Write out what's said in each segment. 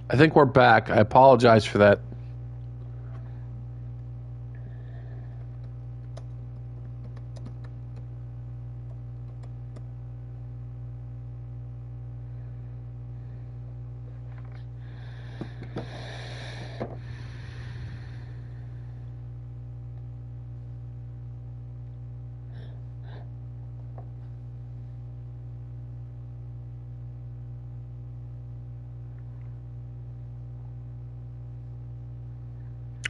I think we're back. I apologize for that.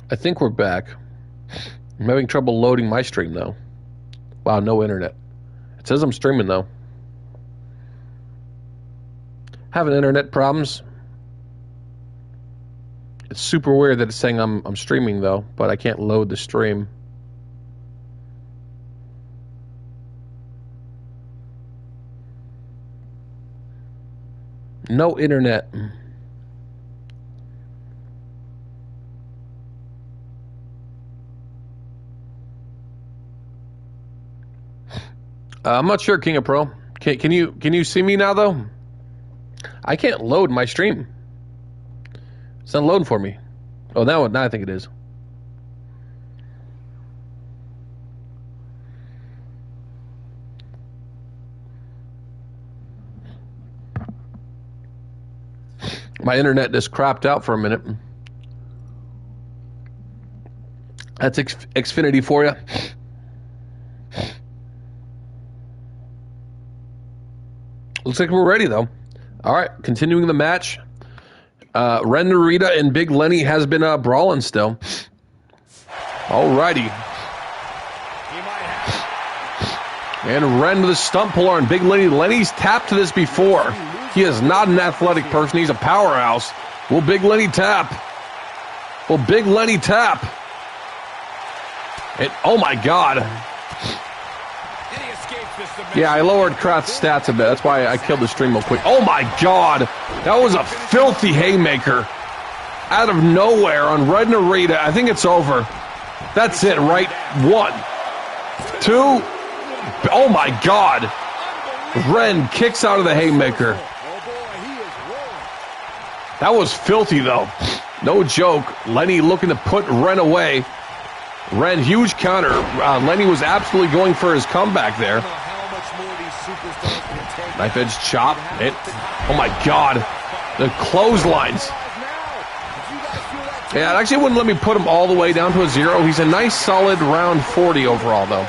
I think we're back. I'm having trouble loading my stream, though. Wow, no internet. It says I'm streaming, though. Having internet problems. It's super weird that it's saying I'm streaming, though, but I can't load the stream. No internet. I'm not sure, King of Pro. Can you see me now, though? I can't load my stream. It's not loading for me. Oh, now I think it is. My internet just crapped out for a minute. That's Xfinity for you. Looks like we're ready, though. All right, continuing the match. Ren Narita and Big Lenny has been brawling still. All righty. And Ren with a stump puller on Big Lenny. Lenny's tapped to this before. He is not an athletic person. He's a powerhouse. Will Big Lenny tap? Will Big Lenny tap? And, oh, my God. Yeah, I lowered Kraft's stats a bit. That's why I killed the stream real quick. Oh, my God. That was a filthy haymaker. Out of nowhere on Red Narita. I think it's over. That's it, right? 1, 2. Oh, my God. Ren kicks out of the haymaker. That was filthy, though. No joke. Lenny looking to put Ren away. Ren, huge counter. Lenny was absolutely going for his comeback there. Knife edge chop. Oh my God. The clotheslines. Yeah, it actually wouldn't let me put him all the way down to a 0. He's a nice solid round 40 overall, though.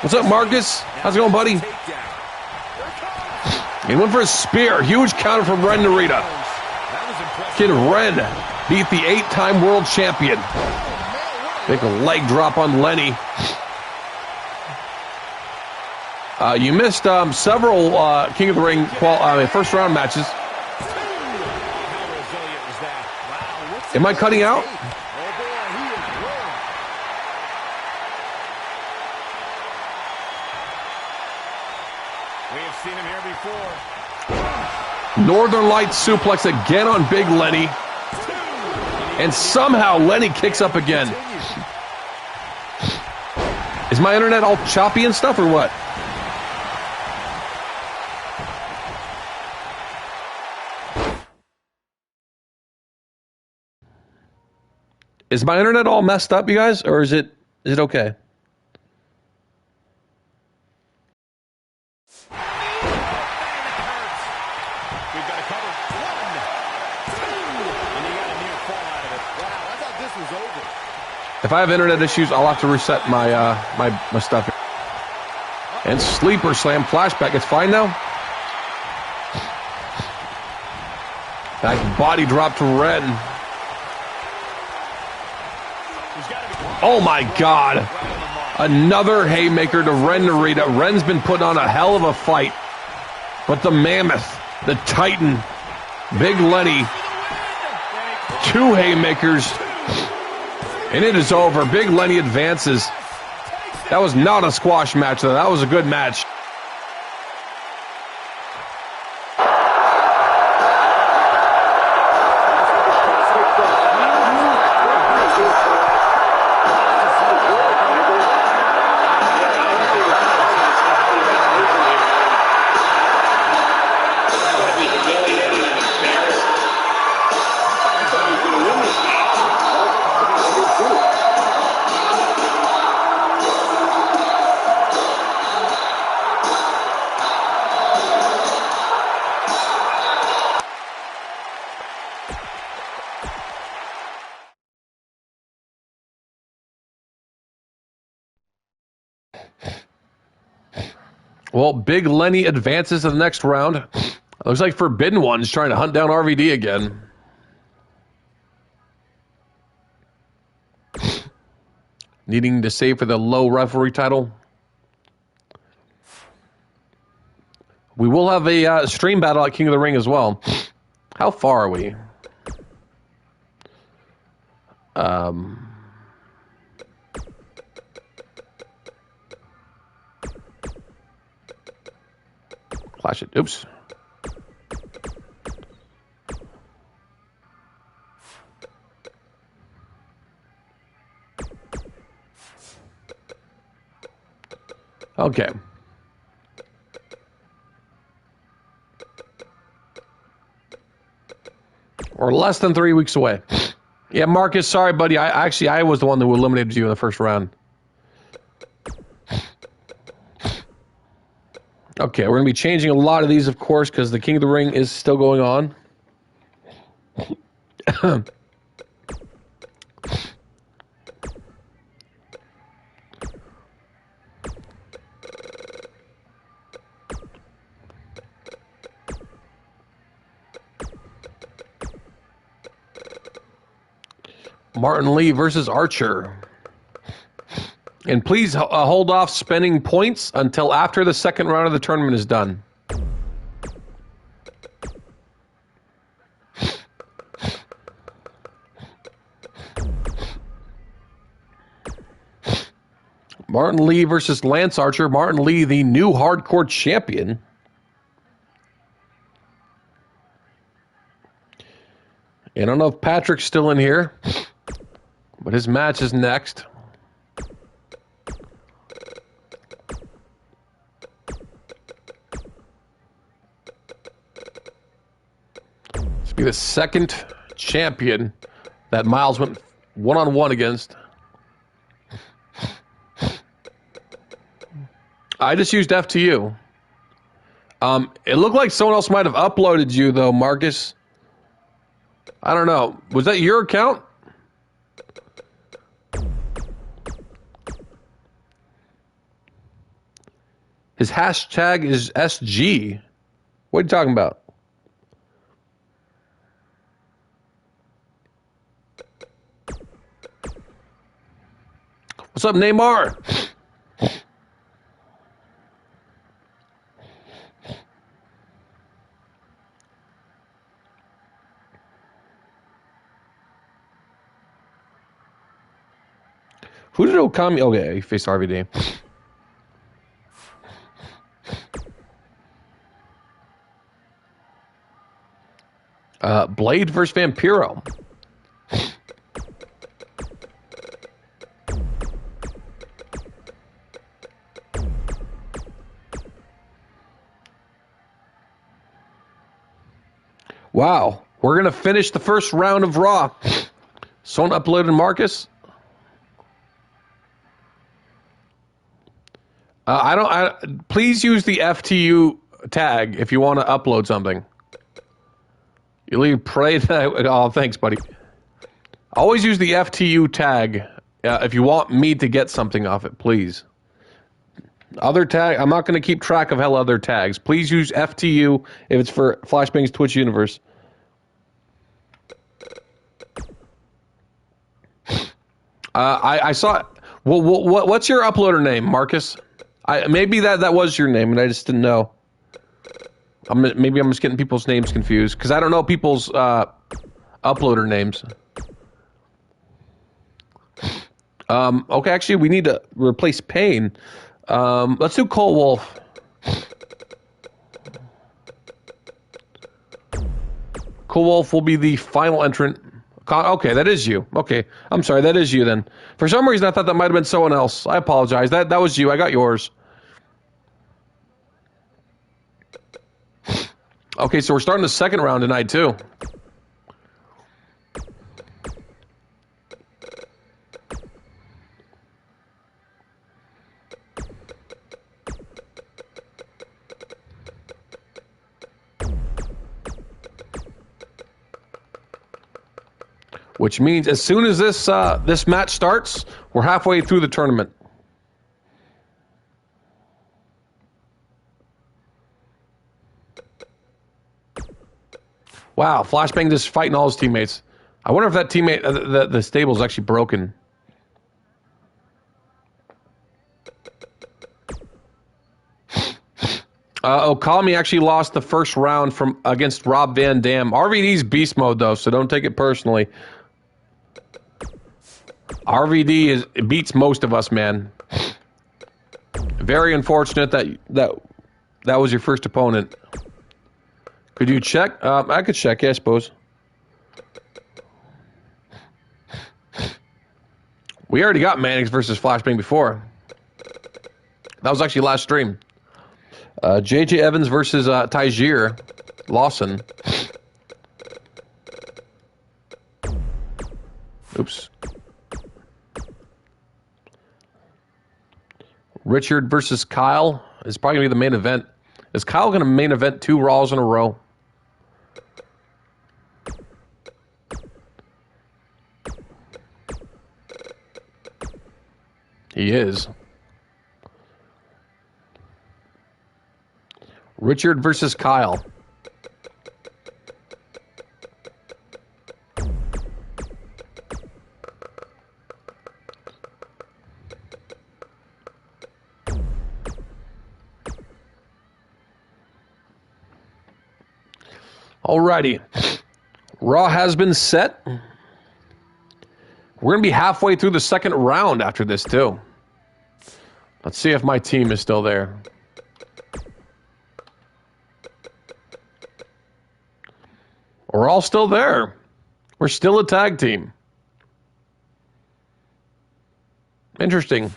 What's up, Marcus? How's it going, buddy? He went for a spear. Huge counter from Ren Narita. Can Ren beat the 8-time world champion? Make a leg drop on Lenny. You missed several King of the Ring first round matches. Am I cutting out? We have seen him here before. Northern Lights suplex again on Big Lenny. And somehow Lenny kicks up again. Is my internet all choppy and stuff or what? Is my internet all messed up, you guys, or is it okay? If I have internet issues, I'll have to reset my my stuff. And sleeper slam flashback. It's fine now. Back body drop to Ren. Oh my God. Another haymaker to Ren Narita. Ren's been putting on a hell of a fight. But the mammoth, the titan, Big Lenny, 2 haymakers. And it is over. Big Lenny advances. That was not a squash match, though. That was a good match. Well, Big Lenny advances to the next round. Looks like Forbidden One's trying to hunt down RVD again. Needing to save for the low referee title. We will have a stream battle at King of the Ring as well. How far are we? Flash it. Oops. Okay. We're less than 3 weeks away. Yeah, Marcus, sorry, buddy. I was the one who eliminated you in the first round. Okay, we're going to be changing a lot of these, of course, because the King of the Ring is still going on. Martin Lee versus Archer. And please hold off spending points until after the second round of the tournament is done. Martin Lee versus Lance Archer. Martin Lee, the new hardcore champion. I don't know if Patrick's still in here, but his match is next. This will be the second champion that Miles went one-on-one against. I just used FTU. It looked like someone else might have uploaded you, though, Marcus. I don't know. Was that your account? His hashtag is SG. What are you talking about? What's up, Neymar? Who did Okami? Okay, he faced RVD. Blade versus Vampiro. Wow, we're going to finish the first round of Raw. Someone uploaded Marcus. Please use the FTU tag if you want to upload something. You leave pray that. Oh, thanks, buddy. Always use the FTU tag if you want me to get something off it, please. Other tag, I'm not going to keep track of hell other tags. Please use FTU if it's for Flashbang's Twitch universe. I saw. Well, what's your uploader name, Marcus? Maybe that was your name, and I just didn't know. Maybe I'm just getting people's names confused because I don't know people's uploader names. Okay, actually, we need to replace Payne. Let's do Cole Wolf. Cole Wolf will be the final entrant. Okay, that is you. Okay, I'm sorry, that is you then. For some reason, I thought that might have been someone else. I apologize. That was you. I got yours. Okay, so we're starting the second round tonight, too. Which means as soon as this match starts, we're halfway through the tournament. Wow, Flashbang just fighting all his teammates. I wonder if that teammate, the stable's actually broken. Okami actually lost the first round against Rob Van Dam. RVD's beast mode though, so don't take it personally. RVD beats most of us, man. Very unfortunate that was your first opponent. Could you check? I could check, yeah, I suppose. We already got Mannix versus Flashbang before. That was actually last stream. JJ Evans versus Tyjir Lawson. Oops. Richard versus Kyle is probably going to be the main event. Is Kyle going to main event 2 Raws in a row? He is. Richard versus Kyle. Alrighty. Raw has been set. We're going to be halfway through the second round after this, too. Let's see if my team is still there. We're all still there. We're still a tag team. Interesting.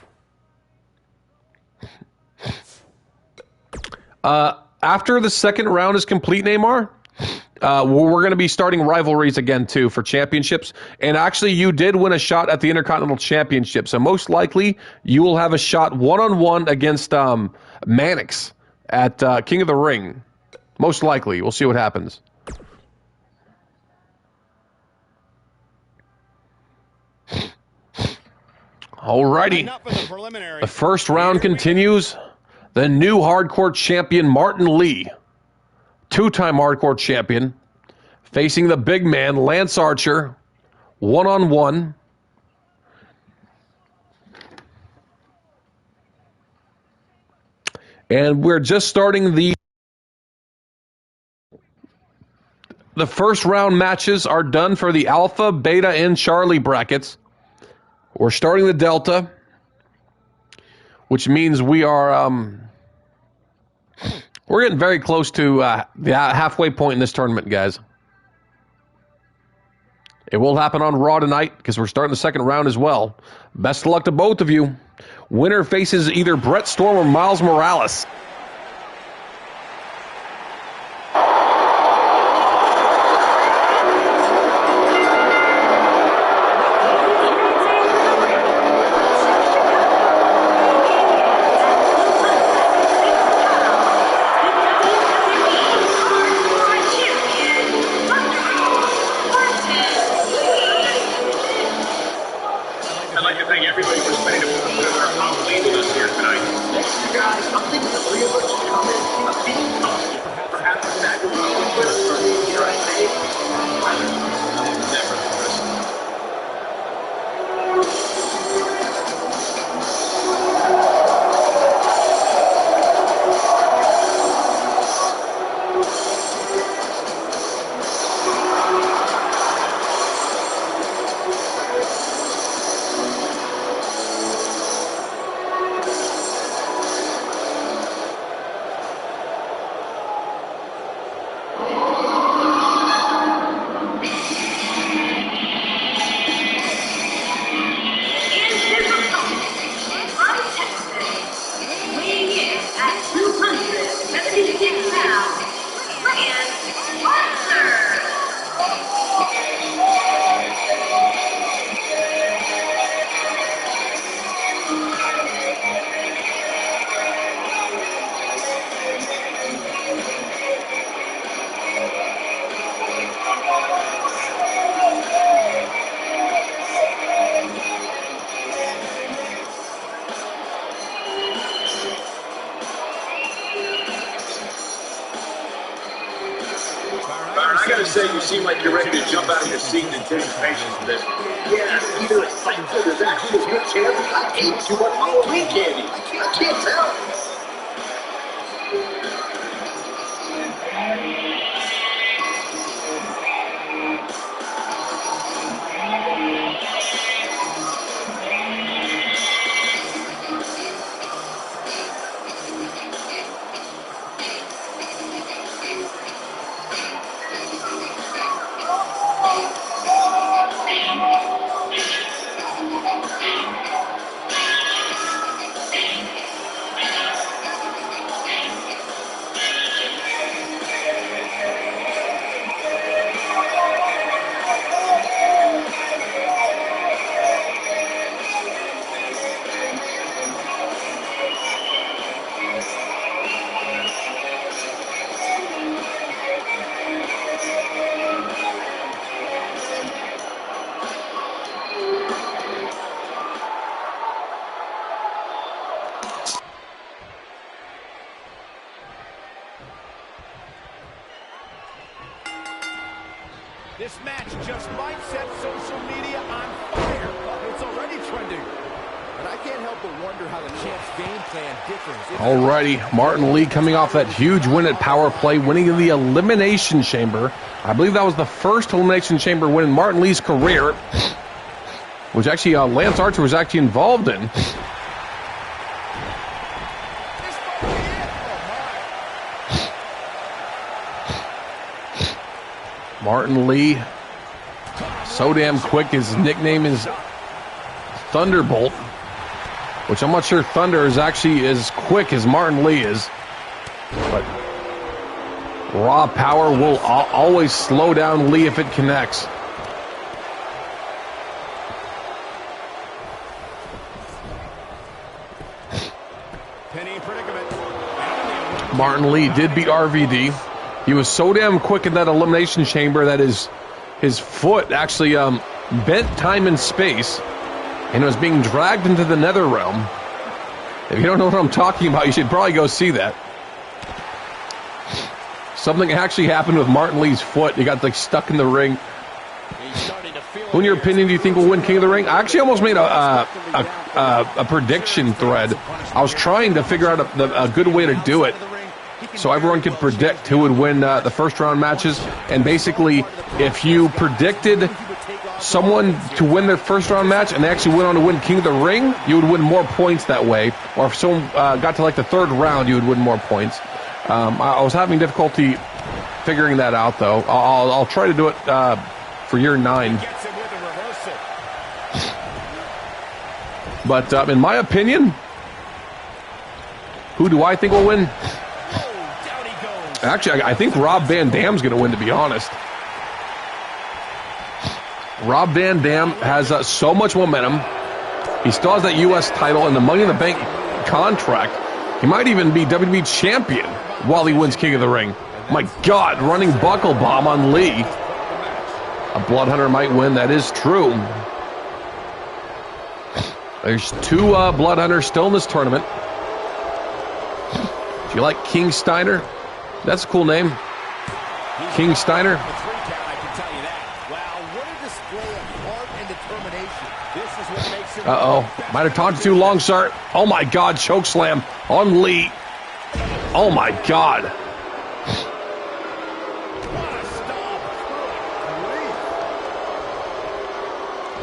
After the second round is complete, Neymar, we're going to be starting rivalries again, too, for championships. And actually, you did win a shot at the Intercontinental Championship. So most likely, you will have a shot one-on-one against Mannix at King of the Ring. Most likely. We'll see what happens. Alrighty. The first round continues. The new hardcore champion, Martin Lee, 2-time hardcore champion, facing the big man, Lance Archer, one-on-one. And we're just starting the first round matches are done for the Alpha, Beta, and Charlie brackets. We're starting the Delta, which means we are we're getting very close to the halfway point in this tournament, guys. It will happen on Raw tonight because we're starting the second round as well. Best of luck to both of you. Winner faces either Brett Storm or Miles Morales. say you seem like you're ready to jump out of your seat in anticipation for this. Yeah, it's either excitement or there's actually a good chance I ate too much Halloween candy. I can't tell. This match just might set social media on fire. It's already trending. But I can't help but wonder how the champ's game plan differs. Alrighty, Martin Lee coming off that huge win at Power Play, winning the Elimination Chamber. I believe that was the first Elimination Chamber win in Martin Lee's career, which actually Lance Archer was actually involved in. Martin Lee, so damn quick. His nickname is Thunderbolt, which I'm not sure Thunder is actually as quick as Martin Lee is. But raw power will always slow down Lee if it connects. Martin Lee did beat RVD. He was so damn quick in that Elimination Chamber that his foot actually bent time and space and was being dragged into the Nether Realm. If you don't know what I'm talking about, you should probably go see that. Something actually happened with Martin Lee's foot. He got like stuck in the ring. Who, in your opinion, do you think will win King of the Ring? I actually almost made a prediction thread. I was trying to figure out a good way to do it, so everyone could predict who would win the first round matches. And basically, if you predicted someone to win their first round match and they actually went on to win King of the Ring, you would win more points that way. Or if someone got to like the third round, you would win more points. I was having difficulty figuring that out, though. I'll try to do it for year 9. But in my opinion, who do I think will win? Actually, I think Rob Van Dam's going to win, to be honest. Rob Van Dam has so much momentum. He still has that U.S. title and the Money in the Bank contract. He might even be WWE champion while he wins King of the Ring. My God, running buckle bomb on Lee. A Blood Hunter might win. That is true. There's 2 Blood Hunters still in this tournament. Do you like King Steiner? That's a cool name. King Steiner. Uh-oh. Might have talked too long, sir. Oh, my God. Chokeslam on Lee. Oh, my God.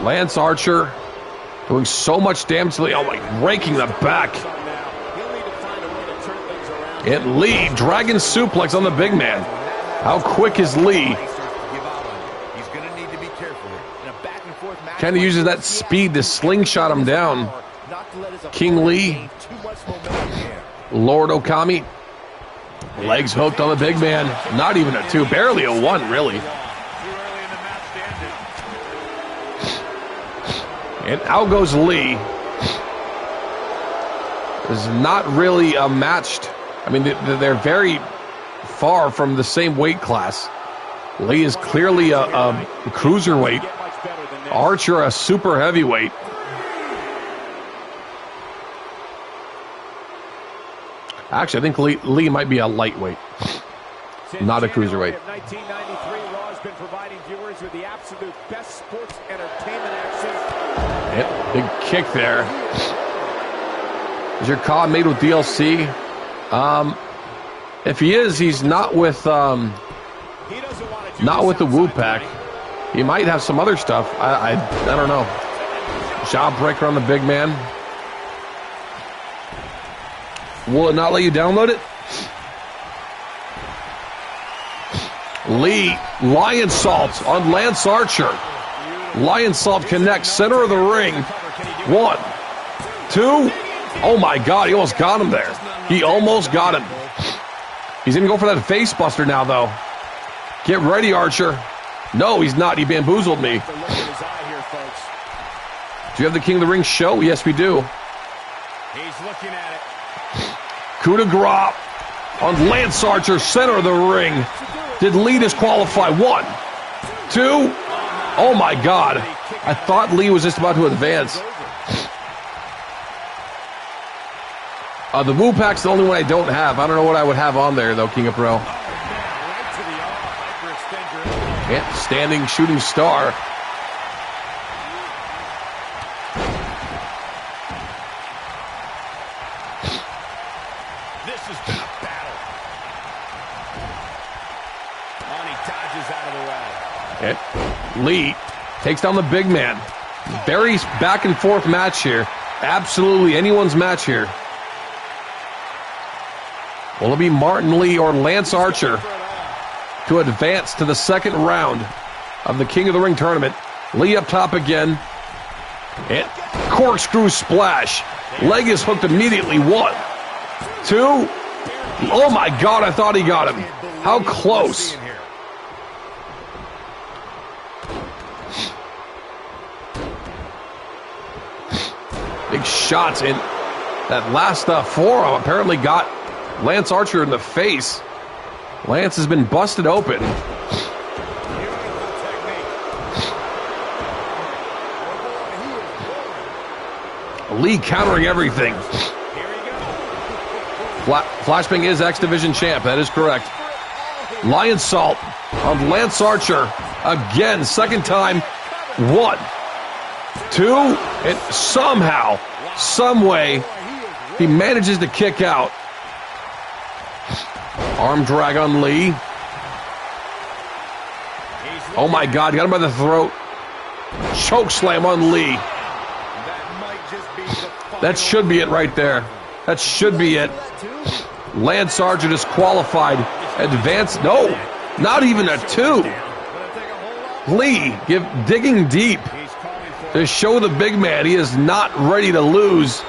Lance Archer doing so much damage to Lee. Oh, my. Raking the back. And Lee, Dragon Suplex on the big man. How quick is Lee? Kind of uses that speed to slingshot him down. King Lee. Lord Okami. Legs hooked on the big man. Not even a 2. Barely a 1, really. And out goes Lee. Is not really matched. I mean, they're very far from the same weight class. Lee is clearly a cruiserweight. Archer, a super heavyweight. Actually, I think Lee might be a lightweight, not a cruiserweight. been providing viewers with the absolute best sports entertainment action. Yep, big kick there. Is your CAW made with DLC? If he is, he's not with the Woo Pack. He might have some other stuff. I don't know. Jawbreaker on the big man. Will it not let you download it? Lee, Lion Salt on Lance Archer. Lion Salt connects, center of the ring. 1, 2. Oh my God, he almost got him there. He almost got him. He's going to go for that face buster now, though. Get ready, Archer. No, he's not. He bamboozled me. Do you have the King of the Ring show? Yes, we do. He's looking at it. Coup de grace on Lance Archer, center of the ring. Did Lee disqualify? 1, 2. Oh my God. I thought Lee was just about to advance. The Woo Pack's the only one I don't have. I don't know what I would have on there, though, King of Pro. Yeah, standing shooting star. This has been a battle. He dodges out of the way. Okay. Lee takes down the big man. Very back and forth match here. Absolutely anyone's match here. Will it be Martin Lee or Lance Archer to advance to the second round of the King of the Ring tournament? Lee up top again. And corkscrew splash. Leg is hooked immediately. 1, 2. Oh my God, I thought he got him. How close. Big shots in that last forearm apparently got Lance Archer in the face. Lance has been busted open. Lee countering everything. Flashbang is X Division champ. That is correct. Lion Salt on Lance Archer. Again, second time. 1, 2. And somehow, some way, he manages to kick out. Arm drag on Lee. Oh my God, got him by the throat. Choke slam on Lee. That should be it right there. That should be it. Lance Archer disqualified. Advance. No, not even a 2. Lee digging deep to show the big man he is not ready to lose.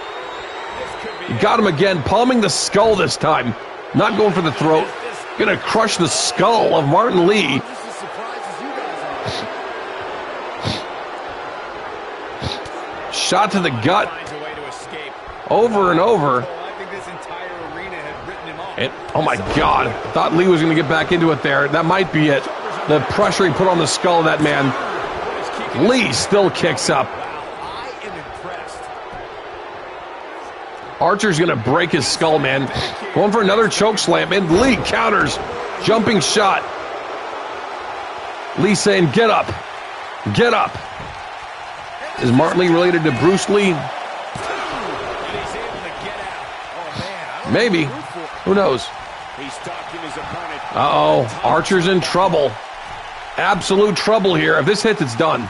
Got him again, palming the skull this time. Not going for the throat. Gonna crush the skull of Martin Lee. Shot to the gut. Over and over. And, oh my God. I thought Lee was going to get back into it there. That might be it. The pressure he put on the skull of that man. Lee still kicks up. Archer's going to break his skull, man. Going for another choke slam, and Lee counters. Jumping shot. Lee saying, get up. Get up. Is Martin Lee related to Bruce Lee? Maybe. Who knows? Uh-oh. Archer's in trouble. Absolute trouble here. If this hits, it's done.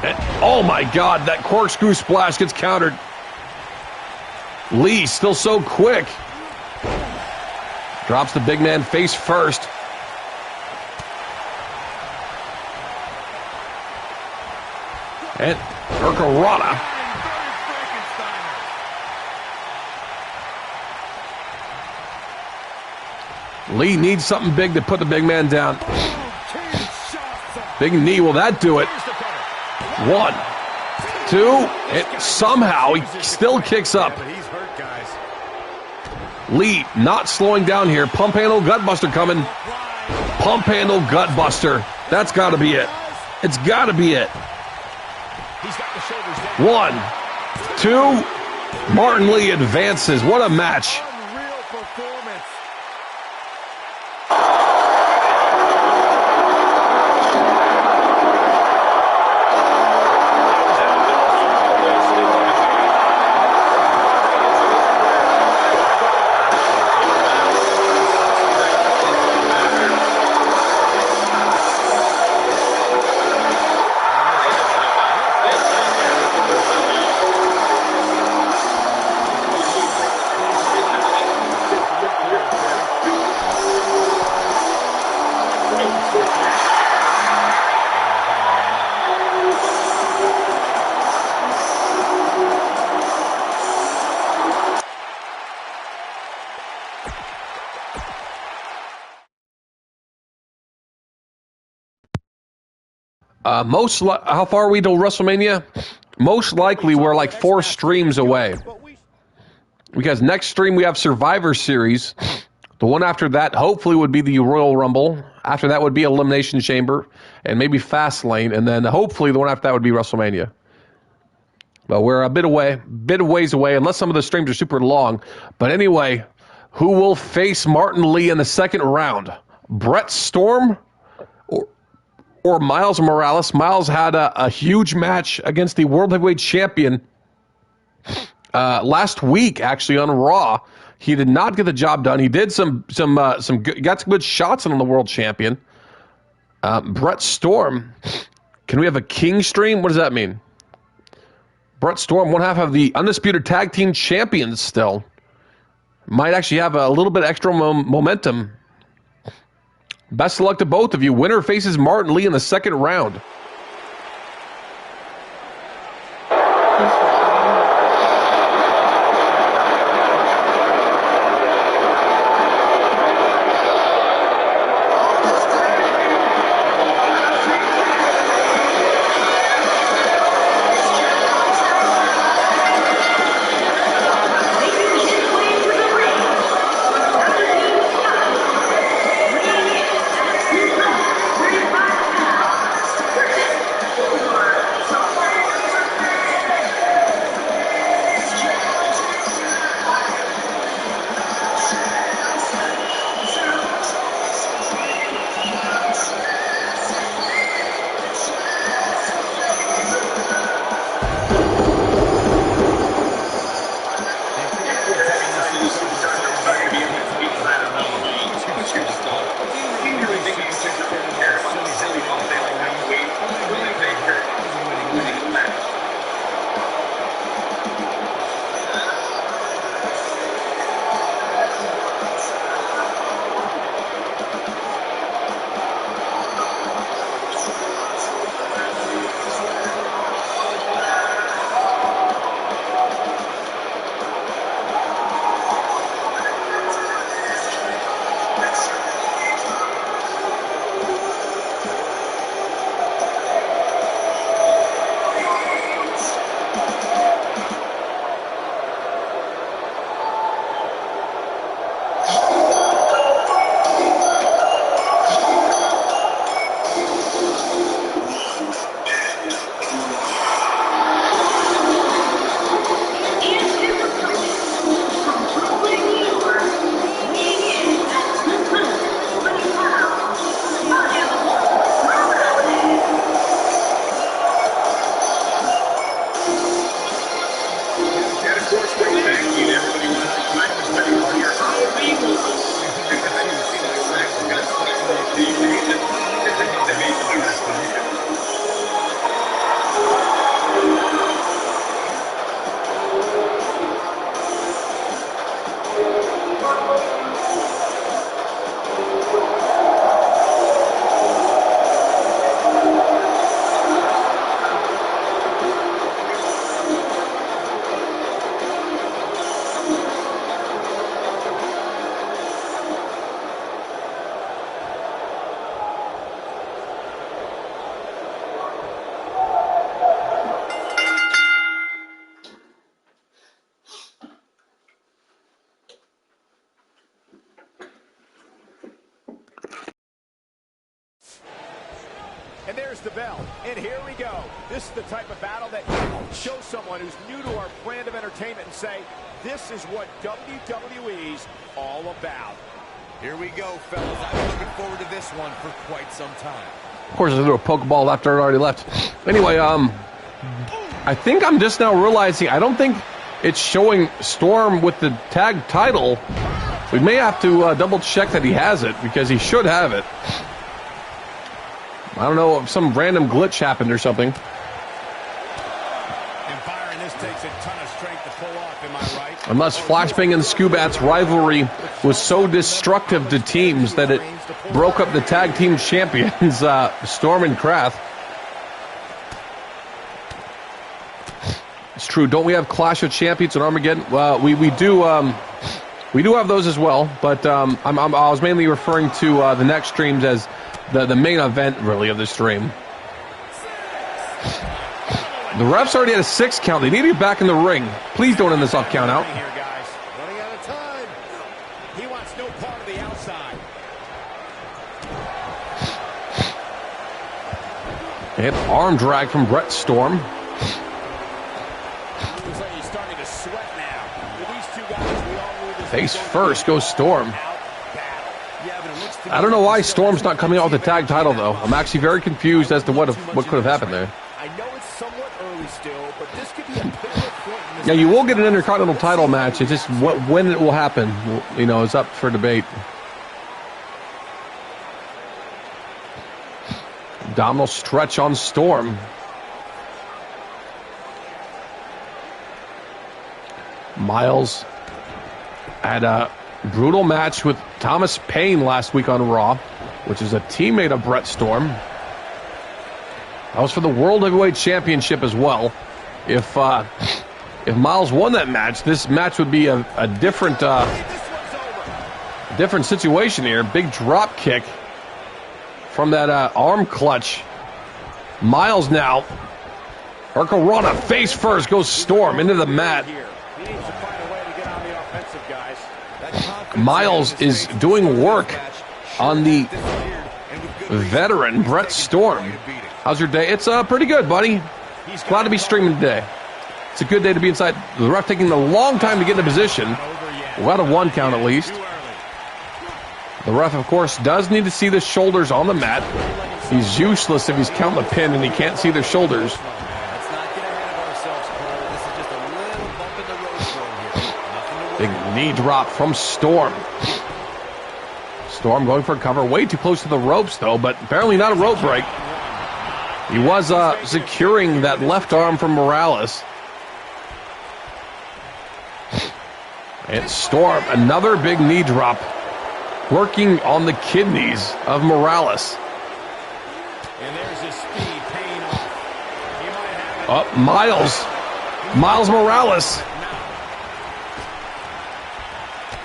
And, oh, my God. That corkscrew splash gets countered. Lee still so quick. Drops the big man face first. And Hurricanrana. Lee needs something big to put the big man down. Big knee, will that do it? 1, 2, and somehow he still kicks up. Lee not slowing down here. Pump handle gutbuster coming. Pump handle gutbuster. That's got to be it. It's got to be it. 1, 2. Martin Lee advances. What a match. How far are we till WrestleMania? Most likely we're like 4 streams away. Because next stream we have Survivor Series. The one after that hopefully would be the Royal Rumble. After that would be Elimination Chamber and maybe Fastlane, and then hopefully the one after that would be WrestleMania. But we're a bit ways away, unless some of the streams are super long. But anyway, who will face Martin Lee in the second round? Brett Storm or Miles Morales? Miles had a huge match against the World Heavyweight Champion last week, actually, on Raw. He did not get the job done. He did got some good shots on the World Champion. Brett Storm. Can we have a King stream? What does that mean? Brett Storm, one half of the Undisputed Tag Team Champions still. Might actually have a little bit extra momentum. Best of luck to both of you. Winner faces Martin Lee in the second round. And there's the bell. And here we go. This is the type of battle that shows someone who's new to our brand of entertainment and say, this is what WWE's all about. Here we go, fellas. I've been looking forward to this one for quite some time. Of course, there's a little pokeball after it already left. Anyway, I think I'm just now realizing I don't think it's showing Storm with the tag title. We may have to double check that he has it, because he should have it. I don't know if some random glitch happened or something. And Byron, this takes a ton of strength to pull off, am I right? Unless Flashbang and Scubat's rivalry was so destructive to teams that it broke up the tag team champions, Storm and Kraft. It's true. Don't we have Clash of Champions and Armageddon? We do have those as well, but I was mainly referring to the next streams as the main event, really, of the stream. The refs already had a 6 count. They need to get back in the ring. Please don't end this off count out. Here, guys. Running out of time. He wants no part of the outside. And arm drag from Brett Storm. Looks like he's starting to sweat now. With these two guys, we all knew this. Face first goes Storm. I don't know why Storm's not coming out with the tag title, though. I'm actually very confused as to what could have happened there. I know it's somewhat early still, but this could be a pivotal point in this. Yeah, you will get an Intercontinental title match. It's just when it will happen, you know, is up for debate. Abdominal stretch on Storm. Miles had a brutal match with Thomas Paine last week on Raw, which is a teammate of Brett Storm. That was for the World Heavyweight Championship as well. If Miles won that match, this match would be a different different situation here. Big drop kick from that arm clutch. Miles now. Hurricanrana face first goes Storm into the mat. Miles is doing work on the veteran Brett Storm. How's your day? It's pretty good, buddy. Glad to be streaming today. It's a good day to be inside. The ref taking a long time to get into position. We're out of 1 count at least. The ref, of course, does need to see the shoulders on the mat. He's useless if he's counting the pin and he can't see the shoulders. Big knee drop from Storm. Storm going for a cover. Way too close to the ropes, though, but apparently not a rope break. He was securing that left arm from Morales. And Storm, another big knee drop. Working on the kidneys of Morales. And there's his speed paying off. He might have it. Miles Morales.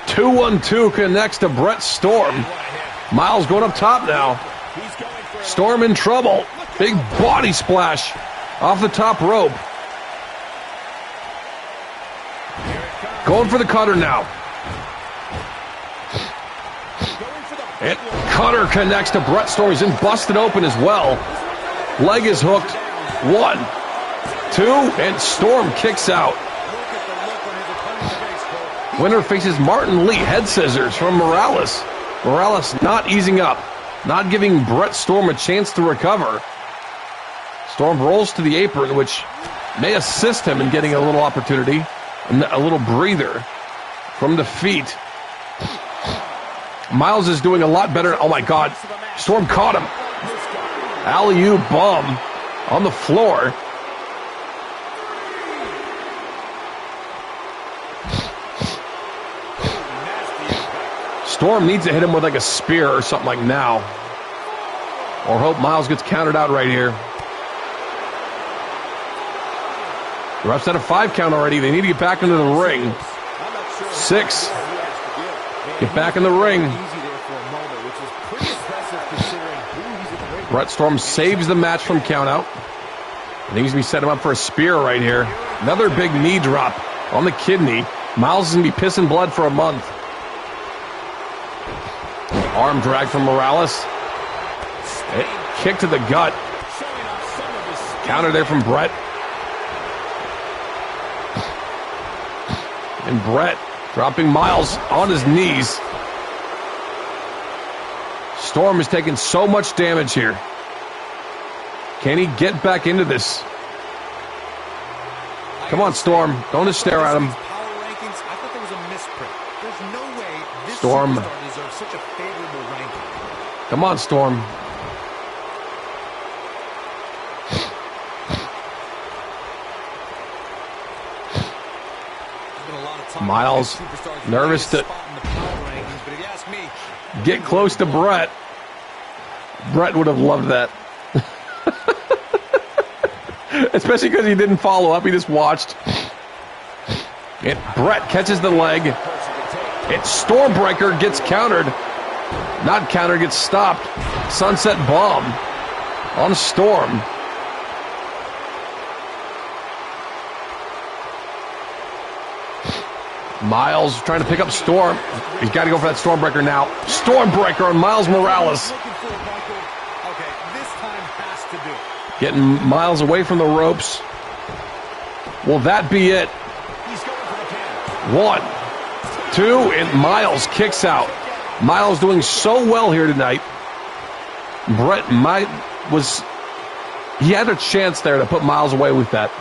2-1-2 connects to Brett Storm. Miles going up top now. Storm in trouble. Big body splash off the top rope. Going for the cutter now. And cutter connects to Brett Storm. He's in busted open as well. Leg is hooked. 1, 2, and Storm kicks out. Winner faces Martin Lee. Head scissors from Morales. Morales not easing up. Not giving Brett Storm a chance to recover. Storm rolls to the apron, which may assist him in getting a little opportunity. A little breather from the feet. Miles is doing a lot better. Oh, my God. Storm caught him. Alley-oop bomb on the floor. Storm needs to hit him with like a spear or something like now. Or hope Miles gets counted out right here. The ref's at a 5 count already. They need to get back into the ring. 6. Get back in the ring. Brett Storm saves the match from countout. I think he's going to set him up for a spear right here. Another big knee drop on the kidney. Miles is going to be pissing blood for a month. Arm drag from Morales. Kick to the gut. Counter there from Brett. And Brett dropping Miles on his knees. Storm is taking so much damage here. Can he get back into this? Come on, Storm. Don't just stare at him. Storm. Come on, Storm. Miles, nervous to get close to Brett. Brett would have loved that. Especially because he didn't follow up. He just watched. And Brett catches the leg. It's Stormbreaker gets countered. Not countered, gets stopped. Sunset bomb on Storm. Miles trying to pick up Storm. He's got to go for that Stormbreaker now. Stormbreaker on Miles Morales. Okay, this time has to do it. Getting Miles away from the ropes. Will that be it? He's going for the pin. 1, 2, and Miles kicks out. Miles doing so well here tonight. Brett he had a chance there to put Miles away with that.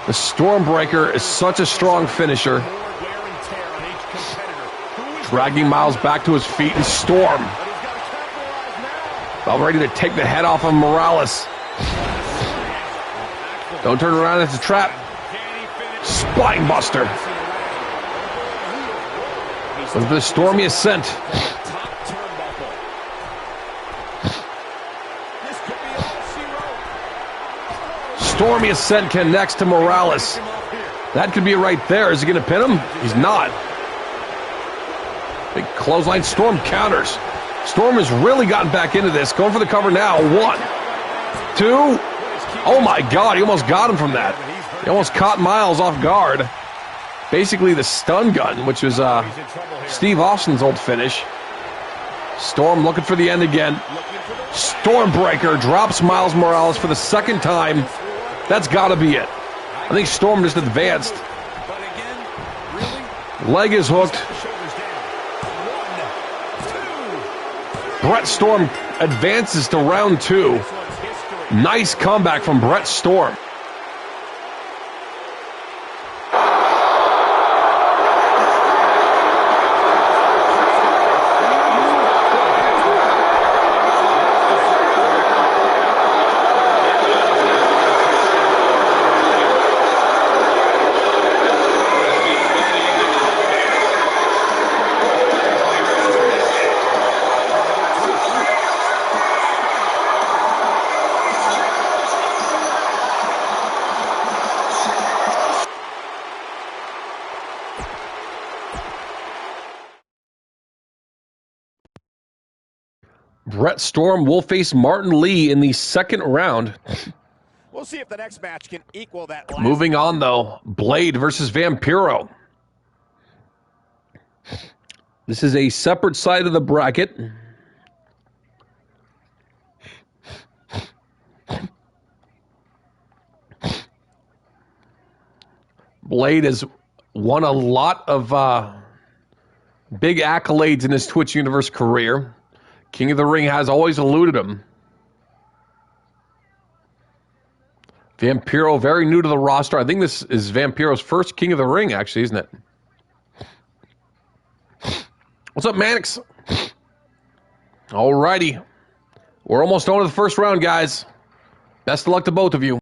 The Stormbreaker is such a strong finisher. Dragging Miles back to his feet, and Storm about ready to take the head off of Morales. Don't turn around, it's a trap. Spine buster. With the Stormy Ascent. Stormy Ascent connects to Morales. That could be right there. Is he going to pin him? He's not. Big clothesline. Storm counters. Storm has really gotten back into this. Going for the cover now. 1, 2. Oh my God, he almost got him from that. He almost caught Miles off guard. Basically the stun gun, which was Steve Austin's old finish. Storm looking for the end again. Stormbreaker drops Miles Morales for the second time. That's got to be it. I think Storm just advanced. Leg is hooked. Brett Storm advances to round 2. Nice comeback from Brett Storm. Brett Storm will face Martin Lee in the second round. We'll see if the next match can equal that last. Moving on, though. Blade versus Vampiro. This is a separate side of the bracket. Blade has won a lot of big accolades in his Twitch Universe career. King of the Ring has always eluded him. Vampiro, very new to the roster. I think this is Vampiro's first King of the Ring, actually, isn't it? What's up, Mannix? Alrighty. We're almost on to the first round, guys. Best of luck to both of you.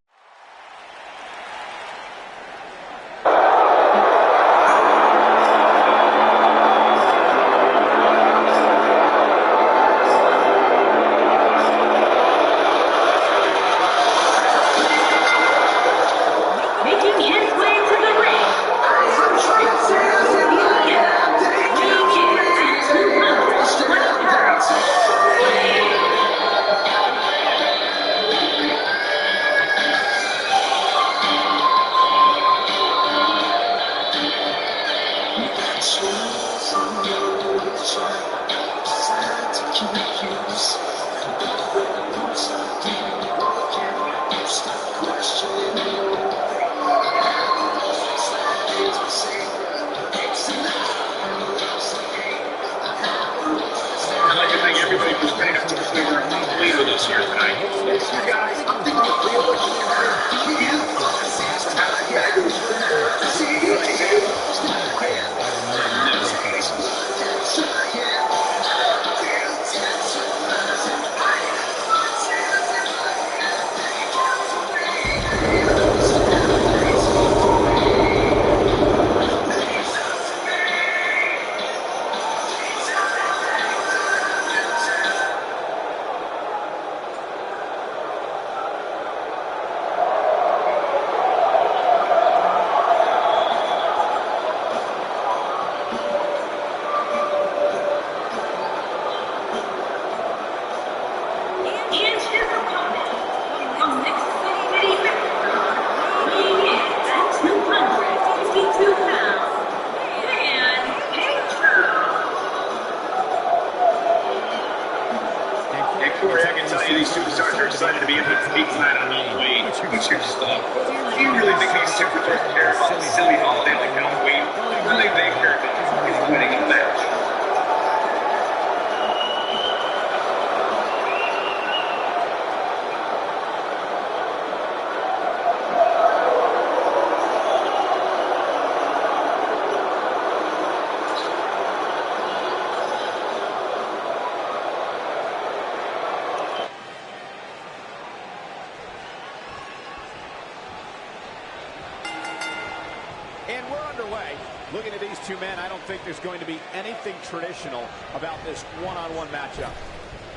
And we're underway. Looking at these two men, I don't think there's going to be anything traditional about this one-on-one matchup.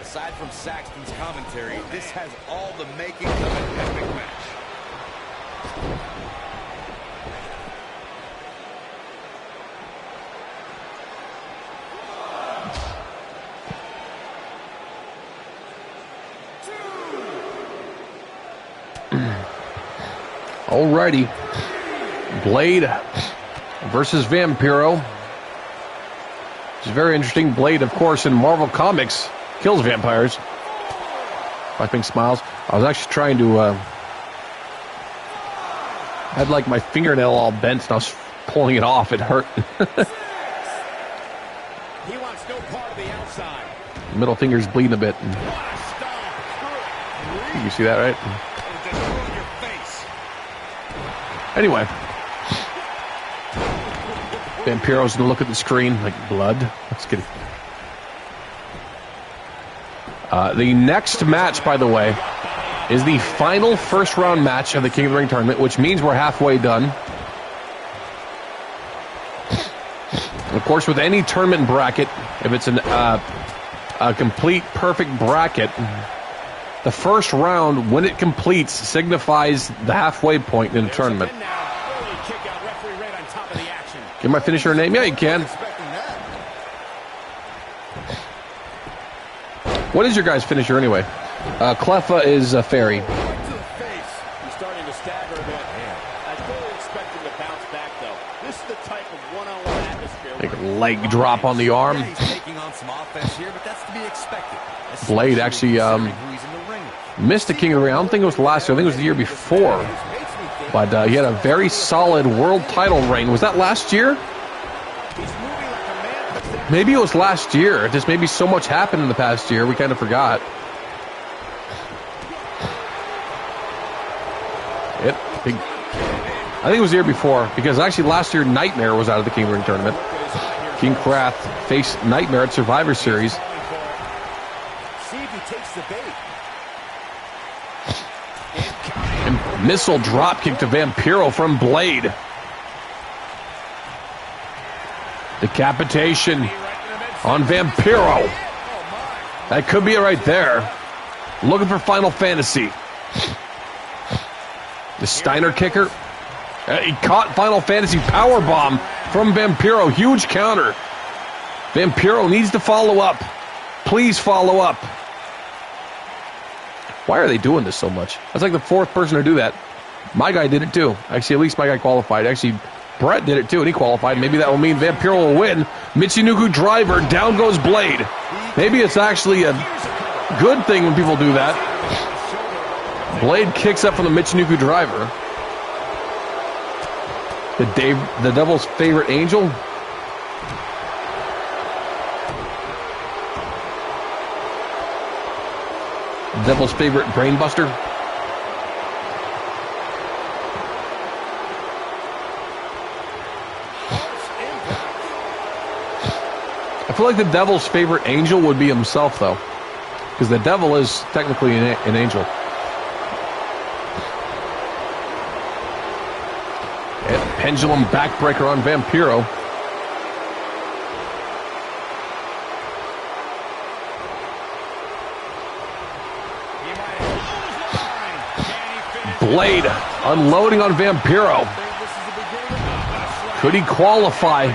Aside from Saxton's commentary, this has all the makings of an epic match. Alrighty. Blade versus Vampiro. It's very interesting. Blade, of course, in Marvel Comics, kills vampires. Wiping smiles. I was actually trying to... I had like my fingernail all bent and I was pulling it off. It hurt. He wants no part of the outside. Middle finger's bleeding a bit. You see that, right? Anyway. Vampiro's gonna look at the screen like blood. Let's get it. The next match, by the way, is the final first round match of the King of the Ring tournament, which means we're halfway done. Of course, with any tournament bracket, if it's a complete perfect bracket, the first round, when it completes, signifies the halfway point in the tournament. Can I finish her name? Yeah, you can. What is your guys' finisher anyway? Cleffa is a fairy. He's starting to stagger a bit. I fully expect him to bounce back, though. This is the type of one-on-one atmosphere. Like a leg drop on the arm. Yeah, he's taking on some offense here, but that's to be expected. Blade actually missed the King of the Ring. I don't think it was last year. I think it was the year before. But he had a very solid world title reign. Was that last year? Maybe it was last year. Just maybe so much happened in the past year, we kind of forgot. Big. I think it was the year before, because actually last year Nightmare was out of the King of the Ring tournament. King Krath faced Nightmare at Survivor Series. See if he takes the bait. And missile dropkick to Vampiro from Blade. Decapitation on Vampiro. That could be it right there. Looking for Final Fantasy. The Steiner kicker. He caught Final Fantasy Powerbomb from Vampiro. Huge counter. Vampiro needs to follow up. Please follow up. Why are they doing this so much? That's like the fourth person to do that. My guy did it too. Actually, at least my guy qualified. Actually, Brett did it too, and he qualified. Maybe that will mean Vampiro will win. Michinoku driver, down goes Blade. Maybe it's actually a good thing when people do that. Blade kicks up from the Michinoku driver. The Devil's favorite angel. Devil's favorite brainbuster. I feel like the Devil's favorite angel would be himself, though, because the Devil is technically an angel. And pendulum backbreaker on Vampiro. Blade unloading on Vampiro. Could he qualify?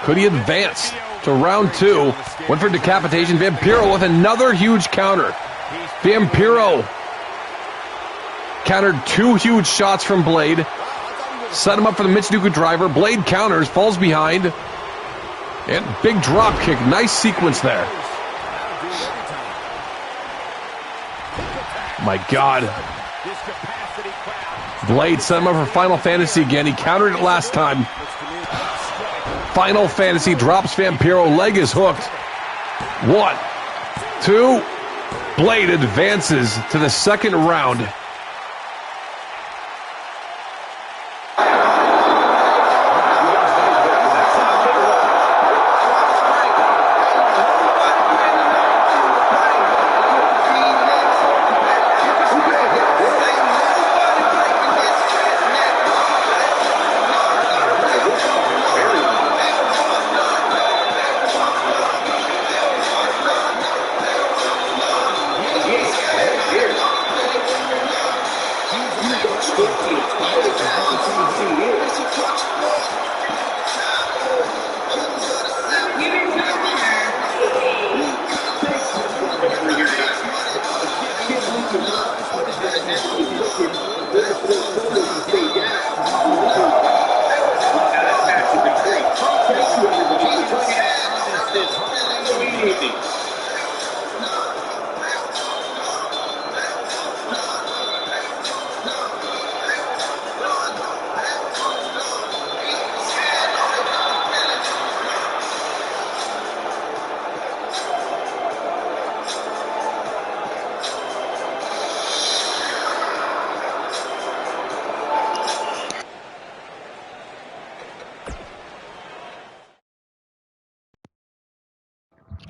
Could he advance to round two? Went for decapitation. Vampiro with another huge counter. Vampiro countered two huge shots from Blade. Set him up for the Michinoku driver. Blade counters, falls behind. And big drop kick. Nice sequence there. My God. Blade set him up for Final Fantasy again. He countered it last time. Final Fantasy drops Vampiro. Leg is hooked. 1, 2. Blade advances to the second round.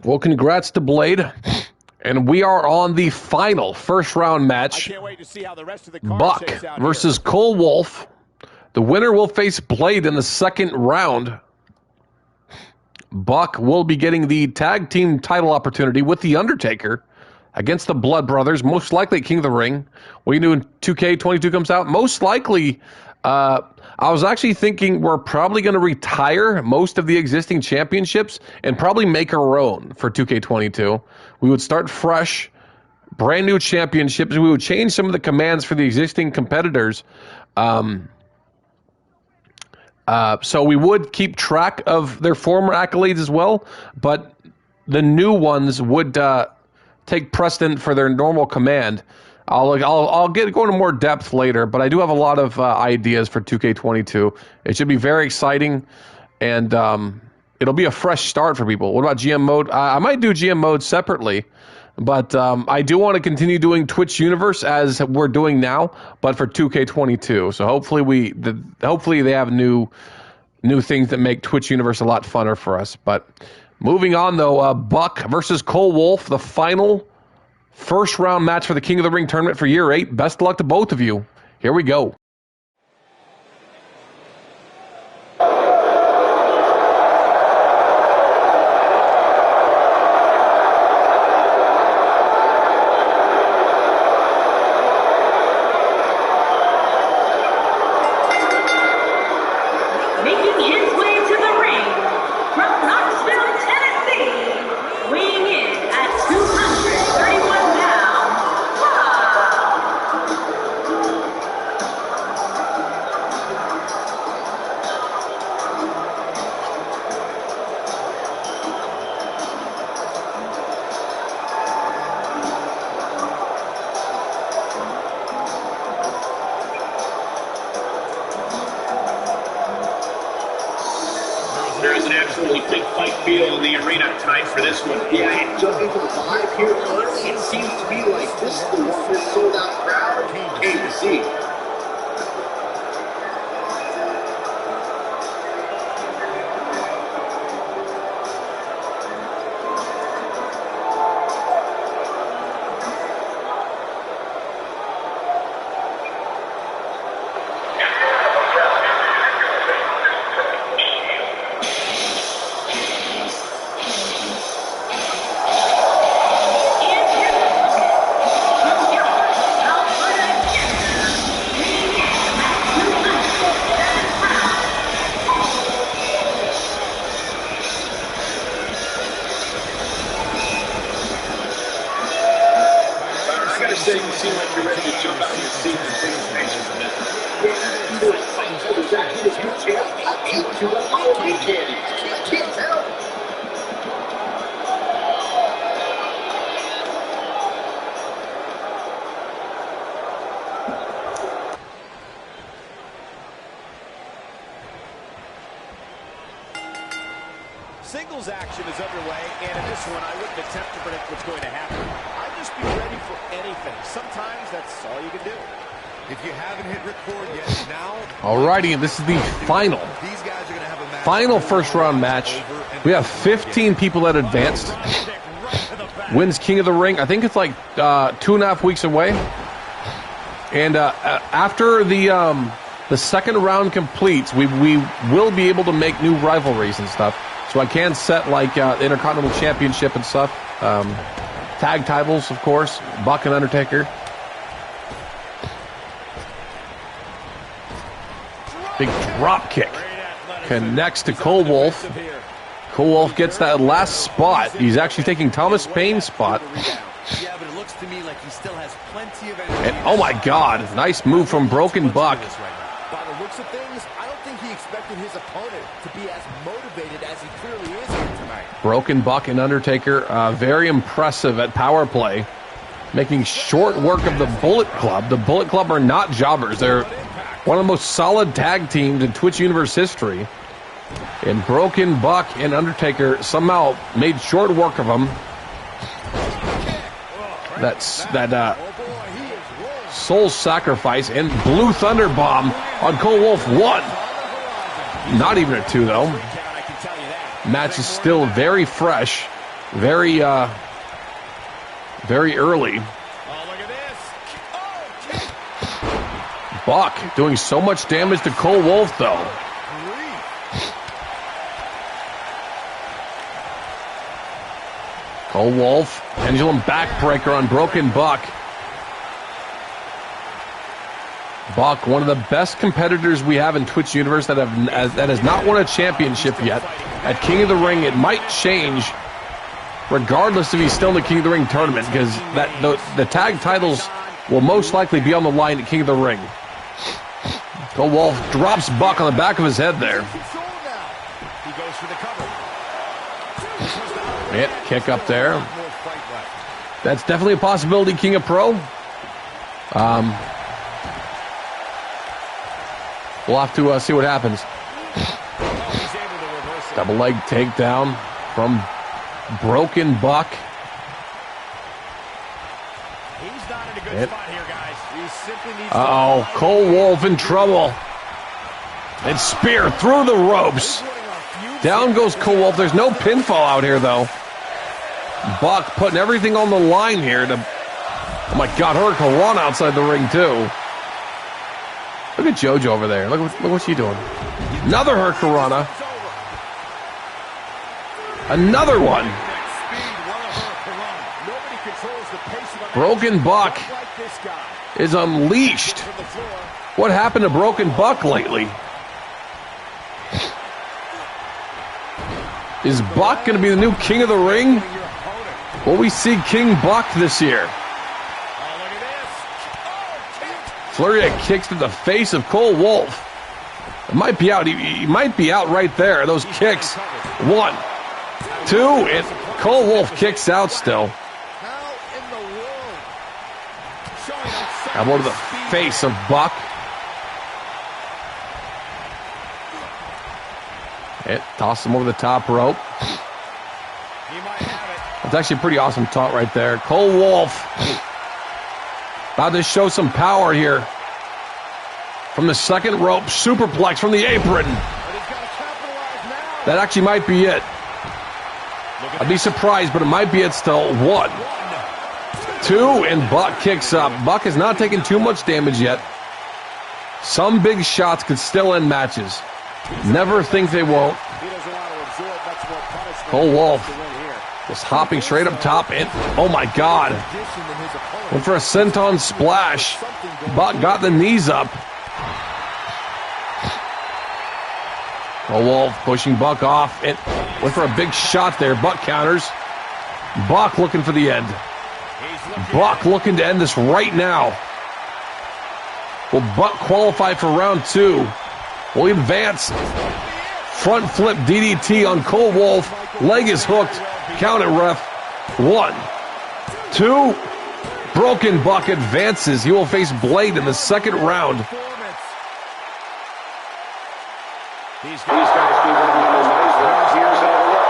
Well, congrats to Blade. And we are on the final first-round match. I can't wait to see how the rest of the card Buck shakes out versus here. Cole Wolf. The winner will face Blade in the second round. Buck will be getting the tag team title opportunity with The Undertaker against the Blood Brothers, most likely King of the Ring. What are you doing when 2K22 comes out? Most likely, I was actually thinking we're probably going to retire most of the existing championships and probably make our own for 2K22. We would start fresh, brand new championships. We would change some of the commands for the existing competitors. So we would keep track of their former accolades as well, but the new ones would take precedent for their normal command. I'll go into more depth later, but I do have a lot of ideas for 2K22. It should be very exciting, and it'll be a fresh start for people. What about GM mode? I might do GM mode separately, but I do want to continue doing Twitch Universe as we're doing now, but for 2K22. So hopefully they have new things that make Twitch Universe a lot funner for us. But moving on though, Buck versus Cole Wolf, the final first round match for the King of the Ring tournament for year 8. Best of luck to both of you. Here we go. There's an absolutely big fight feel in the arena tonight for this one. Yeah, and jumping from 5 here on, it seems to be like this is the longest sold out crowd came to see. Seem like you're ready to jump out of your seat and take a picture for this. Yeah, you know, fighting for the Zach, he's your champ. I ate you like Halloween candy. I can't tell. Singles action is underway, and in this one, I wouldn't attempt to predict what's going to happen. I'd just be ready for anything. Sometimes that's all you can do. If you haven't hit record yet, now... Alrighty, and this is the final first round match. We have 15 people that advanced. Wins King of the Ring. I think it's like 2.5 weeks away. And after the second round completes, we will be able to make new rivalries and stuff. So I can set like Intercontinental Championship and stuff. Tag titles, of course. Buck and Undertaker. Big drop kick. Connects to Cole Wolf. Cole Wolf gets that last spot. He's actually taking Thomas Payne's spot. Yeah, but it looks to me like he still has plenty of energy. And, oh my God, nice move from Broken Buck. By the looks of things, I don't think he expected his opponent to be as motivated as he clearly is here tonight. Broken Buck and Undertaker, very impressive at power play, making short work of the Bullet Club. The Bullet Club are not jobbers. They're one of the most solid tag teams in Twitch Universe history. And Broken Buck and Undertaker somehow made short work of them. That soul sacrifice and Blue Thunder Bomb on Cole Wolf. 1. Not even a 2 though. Match is still very fresh. very early. Oh, look at this. Oh, Buck doing so much damage to Cole Wolf, though. Cole Wolf, pendulum backbreaker on Broken Buck. Buck, one of the best competitors we have in Twitch Universe that has not won a championship yet. At King of the Ring, it might change, regardless if he's still in the King of the Ring tournament, because the tag titles will most likely be on the line at King of the Ring. Cole Wolf drops Buck on the back of his head there. he goes for the cover. Kick up there. That's definitely a possibility, King of Pro. We'll have to see what happens. Double leg takedown from Broken Buck. He's not in a good spot here, guys. He simply needs Uh-oh, Cole Wolf in trouble. And spear through the ropes. Down goes Cole Wolf. There's no pinfall out here, though. Buck putting everything on the line here to... Oh, my God, Hurricane Run outside the ring, too. Look at JoJo over there. Look what she's doing. Another Hurricanrana. Another one. Broken Buck is unleashed. What happened to Broken Buck lately? Is Buck going to be the new King of the Ring? Will we see King Buck this year? Flurry of kicks to the face of Cole Wolf. It might be out. He might be out right there. Those kicks. 1, 2, and Cole Wolf kicks out still. Elbow to the face of Buck. Toss him over the top rope. That's actually a pretty awesome taunt right there. Cole Wolf about to show some power here. From the second rope, superplex from the apron. That actually might be it. I'd be surprised, but it might be it still. 1, 2, and Buck kicks up. Buck has not taken too much damage yet. Some big shots could still end matches. Never think they won't. Cole Wolf just hopping straight up top, and oh my God. Went for a senton splash. Buck got the knees up. Cole Wolf pushing Buck off. It went for a big shot there. Buck counters. Buck looking for the end. Buck looking to end this right now. Will Buck qualify for round 2? Will he advance? Front flip DDT on Cole Wolf. Leg is hooked. Count it, ref. 1, 2. Broken Buck advances. He will face Blade in the second round. These guys be one of the most years of the world.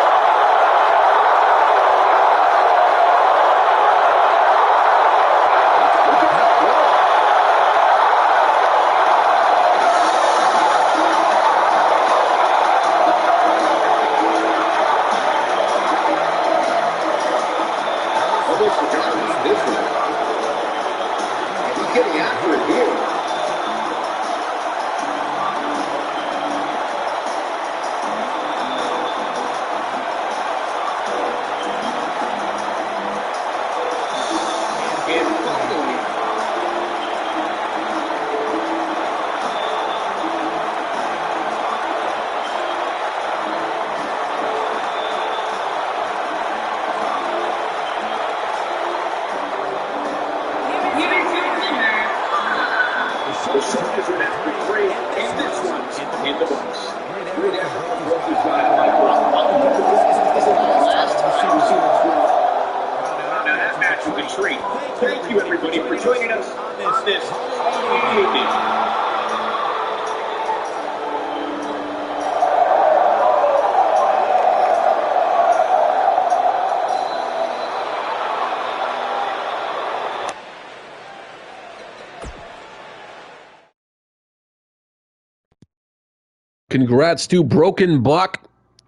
Almost forgot about this one. He's getting after it here. The shoulders are now betrayed, and this one's in the books. Great effort from both these guys. Last time we've seen this one. Now that match was a treat. Thank you, everybody, for joining us on this evening. Congrats to Broken Buck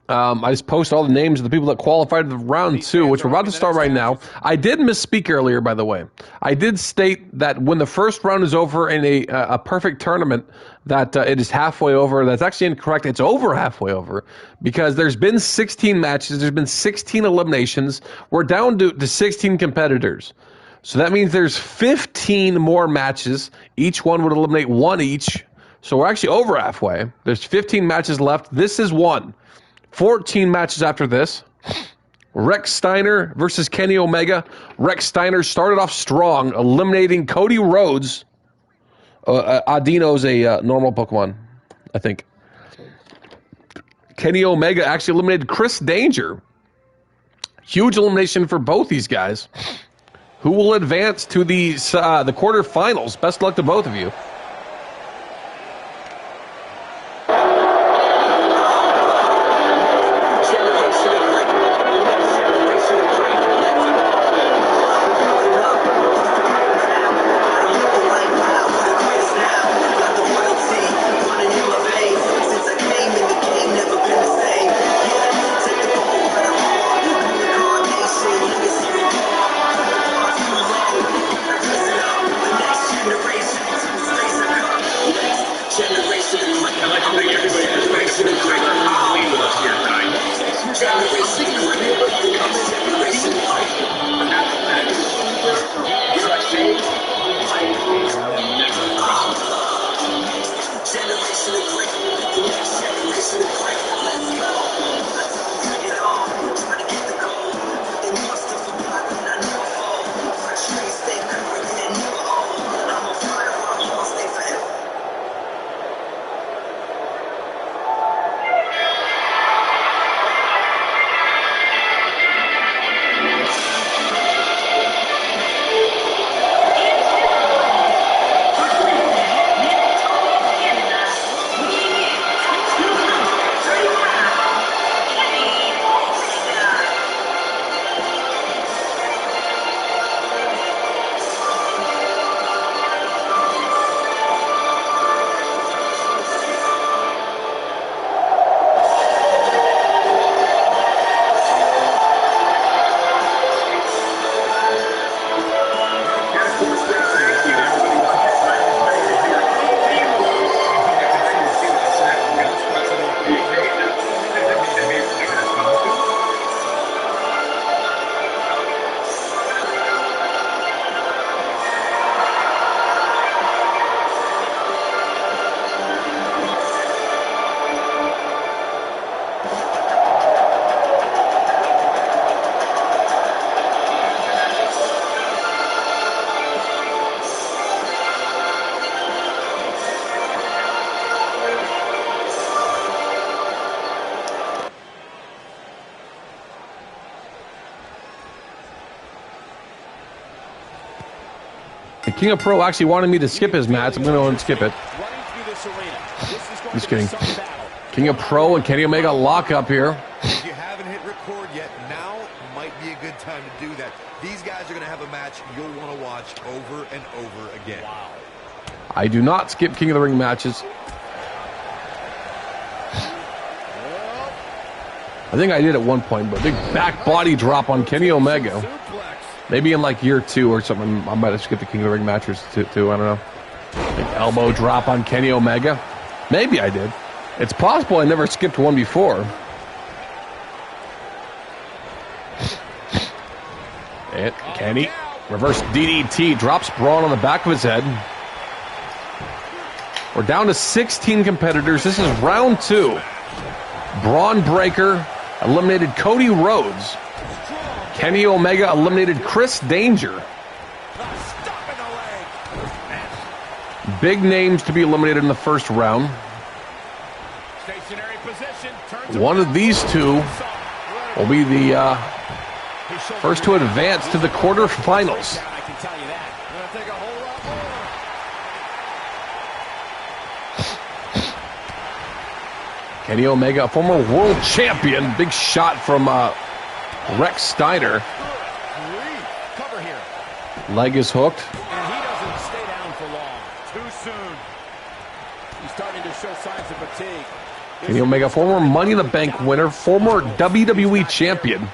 I just posted all the names of the people that qualified for round 2, which we're about to start right now. I did misspeak earlier, by the way. I did state that when the first round is over in a perfect tournament, that it is halfway over. That's actually incorrect. It's over halfway over because there's been 16 matches. There's been 16 eliminations. We're down to 16 competitors. So that means there's 15 more matches. Each one would eliminate one each. So we're actually over halfway. There's 15 matches left. This is one. 14 matches after this. Rex Steiner versus Kenny Omega. Rex Steiner started off strong, eliminating Cody Rhodes. Audino's a normal Pokemon, I think. Kenny Omega actually eliminated Chris Danger. Huge elimination for both these guys. Who will advance to the quarterfinals? Best luck to both of you. King of Pro actually wanted me to skip his match. I'm going to skip it. Just kidding. King of Pro and Kenny Omega lock up here. If you haven't hit record yet, now might be a good time to do that. These guys are going to have a match you'll want to watch over and over again. Wow. I do not skip King of the Ring matches. I think I did at one point, but big back body drop on Kenny Omega. Maybe in like year 2 or something, I might have skipped the King of the Ring matches too. I don't know. Big elbow drop on Kenny Omega. Maybe I did. It's possible I never skipped one before. Kenny. Reverse DDT. Drops Braun on the back of his head. We're down to 16 competitors. This is round 2. Braun Breaker eliminated Cody Rhodes. Kenny Omega eliminated Chris Danger. Big names to be eliminated in the first round. One of these two will be the first to advance to the quarterfinals. Kenny Omega, a former world champion. Big shot from Rex Steiner. Leg is hooked. And he doesn't stay down for long. Too soon. He's starting to show signs of fatigue. Kenny Omega, former Money in the Bank winner, former WWE champion.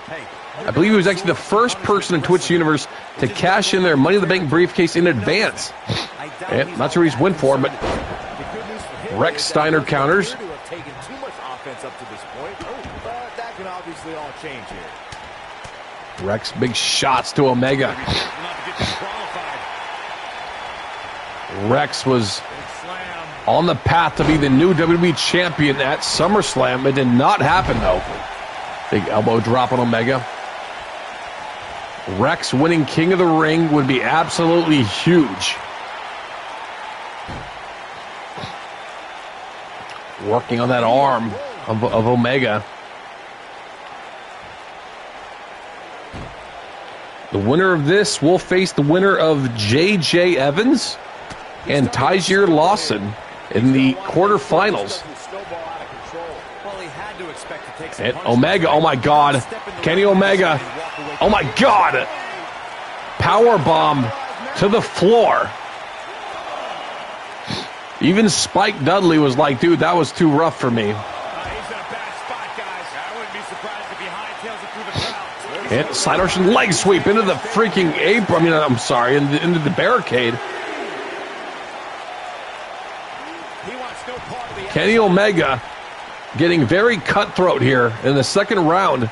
I believe he was actually the first person in Twitch universe to cash in their Money in the Bank briefcase in advance. And not sure he's win for, but Rex Steiner counters. That can obviously all change here. Rex, big shots to Omega. Rex was on the path to be the new WWE champion at SummerSlam. It did not happen, though. Big elbow drop on Omega. Rex winning King of the Ring would be absolutely huge. Working on that arm of Omega. The winner of this will face the winner of J.J. Evans and Tysier Lawson in the quarterfinals. And Omega, oh my God. Kenny Omega, oh my God. Powerbomb to the floor. Even Spike Dudley was like, dude, that was too rough for me. And side Russian leg sweep into the freaking apron. I mean, I'm sorry, into the barricade. Kenny Omega getting very cutthroat here in the second round.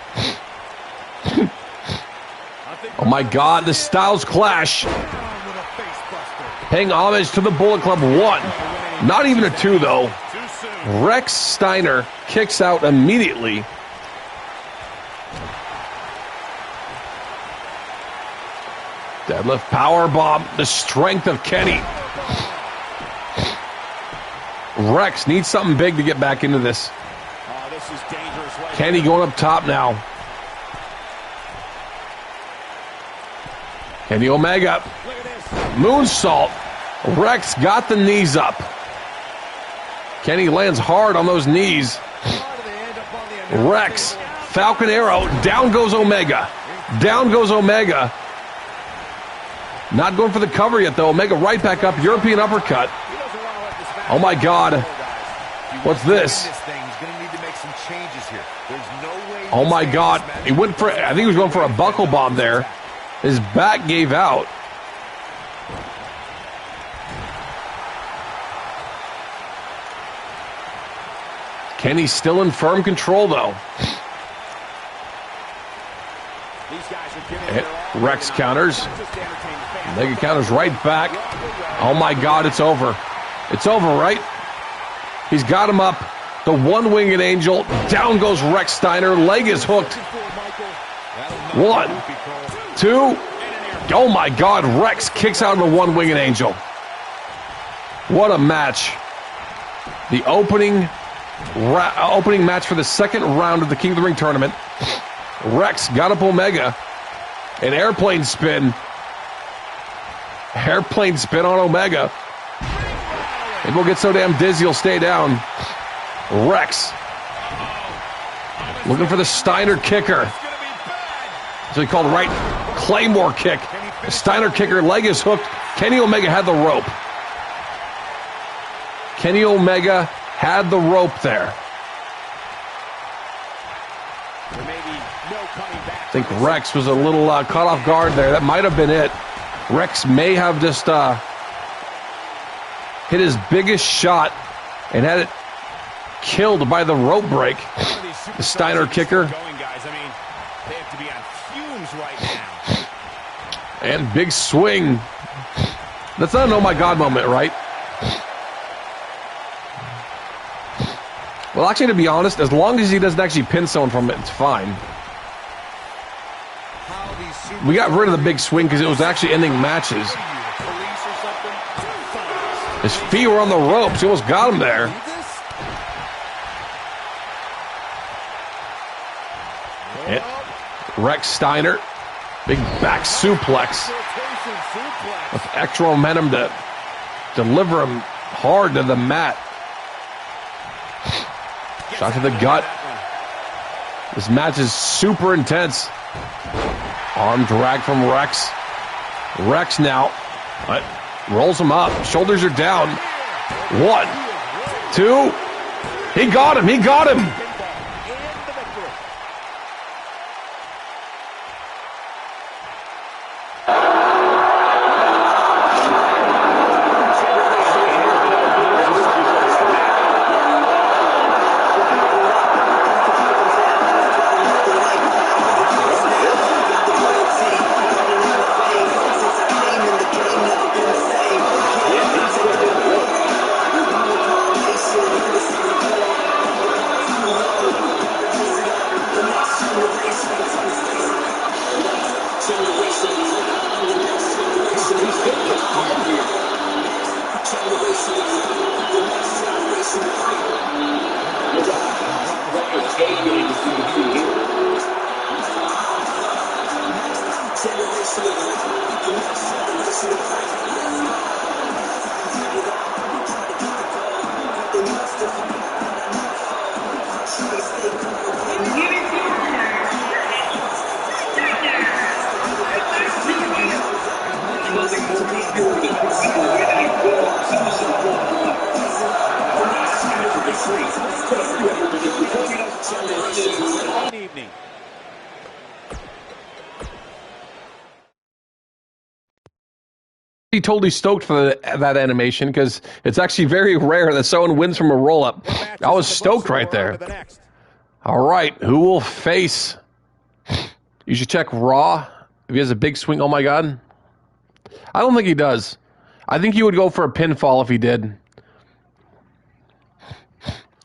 Oh my God, the Styles Clash. Paying homage to the Bullet Club 1. Not even a 2, though. Rex Steiner kicks out immediately. Deadlift powerbomb, the strength of Kenny. Rex needs something big to get back into this. Kenny going up top now. Kenny Omega. Moonsault. Rex got the knees up. Kenny lands hard on those knees. Rex. Falcon Arrow. Down goes Omega. Down goes Omega. Not going for the cover yet, though. Omega right back up. European uppercut. Oh, my God. What's this? Oh, my God. He went for, I think he was going for a buckle bomb there. His back gave out. Kenny's still in firm control, though. Rex counters. Omega counters right back. Oh, my God, it's over. It's over, right? He's got him up. The one-winged angel. Down goes Rex Steiner. Leg is hooked. 1, 2. Oh, my God. Rex kicks out of the one-winged angel. What a match. The opening match for the second round of the King of the Ring tournament. Rex got up Omega. An airplane spin. Airplane spin on Omega. Maybe we'll get so damn dizzy he'll stay down. Rex. Looking for the Steiner kicker. That's what he called right Claymore kick. The Steiner kicker, leg is hooked. Kenny Omega had the rope. Kenny Omega had the rope there. I think Rex was a little caught off guard there. That might have been it. Rex may have just hit his biggest shot and had it killed by the rope break. The Steiner kicker. And big swing. That's not an oh my God moment, right? Well, actually, to be honest, as long as he doesn't actually pin someone from it, it's fine. We got rid of the big swing because it was actually ending matches. His feet were on the ropes. He almost got him there. Rex Steiner. Big back suplex. With extra momentum to deliver him hard to the mat. Shot to the gut. This match is super intense. Arm drag from Rex. Rex now rolls him up. Shoulders are down. 1, 2. He got him. He got him. Totally stoked for that animation because it's actually very rare that someone wins from a roll-up. I was stoked right there. All right, who will face? You should check Raw if he has a big swing. Oh my God, I don't think he does. I think he would go for a pinfall if he did.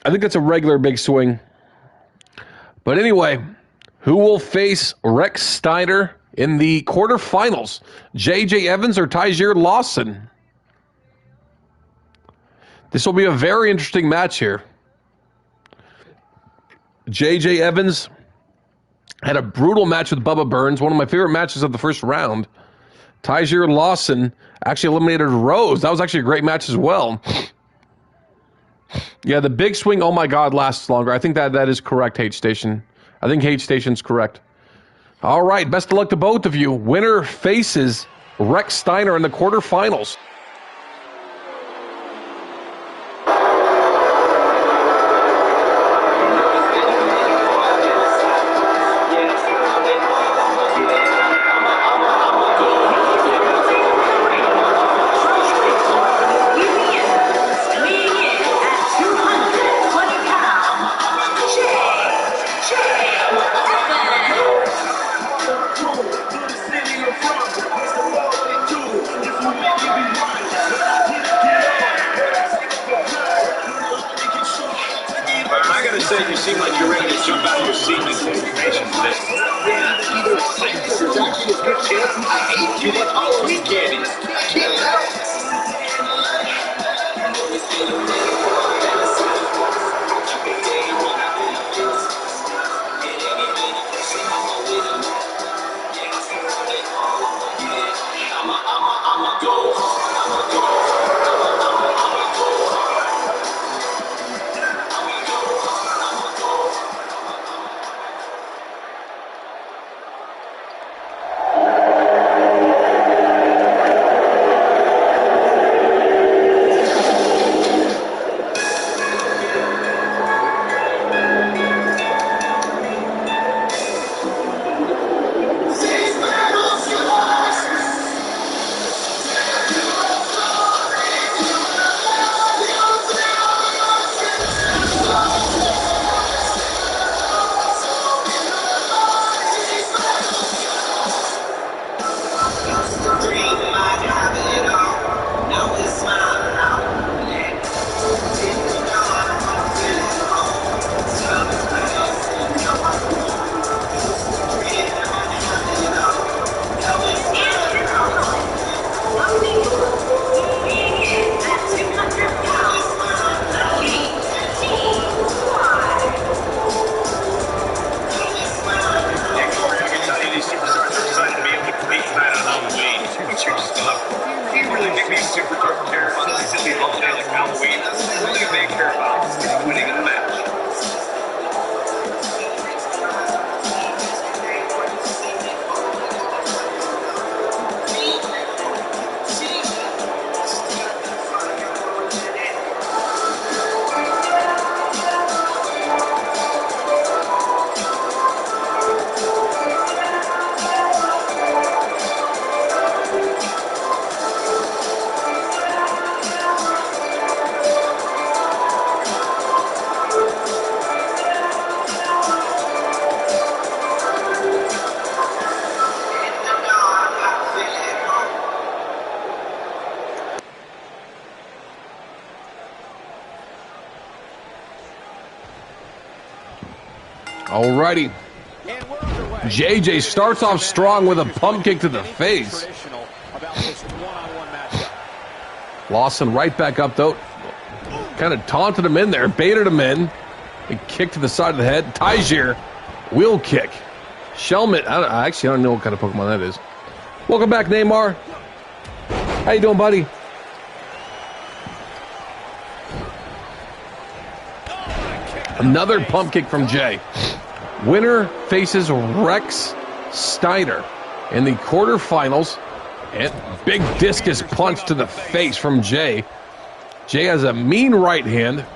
I think that's a regular big swing. But anyway, who will face Rex Steiner in the quarterfinals? J.J. Evans or Tyjer Lawson? This will be a very interesting match here. J.J. Evans had a brutal match with Bubba Burns, one of my favorite matches of the first round. Tyjer Lawson actually eliminated Rose. That was actually a great match as well. Yeah, the big swing, oh my God, lasts longer. I think that is correct, Hate Station. I think Hate Station's correct. All right, best of luck to both of you. Winner faces Rex Steiner in the quarterfinals. You seem like you're ready to jump out of your seat and take information for this. Yeah, either this is actually a good chance. I hate too much Halloween candy. I can't help. Alrighty. JJ starts off strong with a pump kick to the face. Lawson right back up, though. Kind of taunted him in there, baited him in. A kick to the side of the head. Tajir, wheel kick. Shelmet, I don't know what kind of Pokemon that is. Welcome back, Neymar. How you doing, buddy? Another pump kick from Jay. Winner faces Rex Steiner in the quarterfinals. And big discus punch to the face from Jay. Jay has a mean right hand.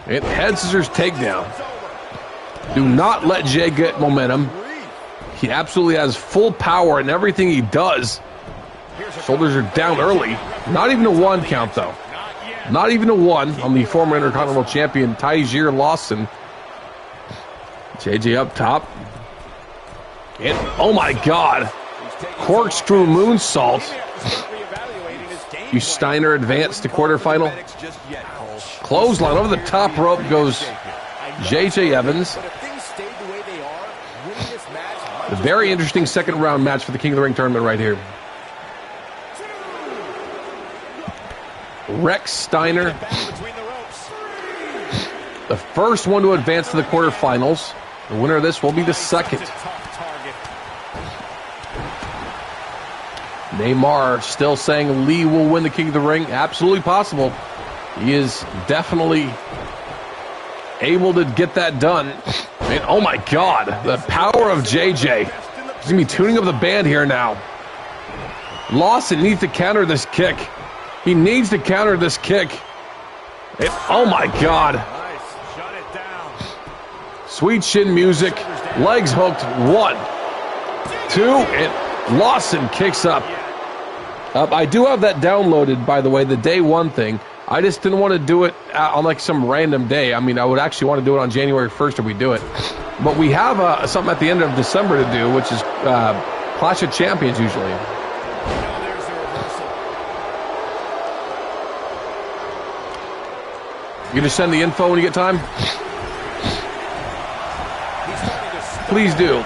And head scissors takedown. Do not let Jay get momentum. He absolutely has full power in everything he does. Shoulders are down early. Not even a 1 count, though. Not even a 1 on the former Intercontinental Champion, Tajir Lawson. JJ up top. And, oh my God. Corkscrew moonsault. You Steiner advance to quarterfinal. Clothesline over the top rope goes JJ Evans. A very interesting second round match for the King of the Ring tournament right here. Rex Steiner, the first one to advance to the quarterfinals. The winner of this will be the second. Neymar still saying Lee will win the King of the Ring. Absolutely possible. He is definitely able to get that done. And oh my God, the power of JJ. He's going to be tuning up the band here now. Lawson needs to counter this kick. He needs to counter this kick. And, oh my God. Sweet chin music. Legs hooked. 1, 2, and Lawson kicks up. I do have that downloaded, by the way, the day 1 thing. I just didn't want to do it on like some random day. I mean, I would actually want to do it on January 1st if we do it. But we have something at the end of December to do, which is Clash of Champions usually. You just send the info when you get time? Please do.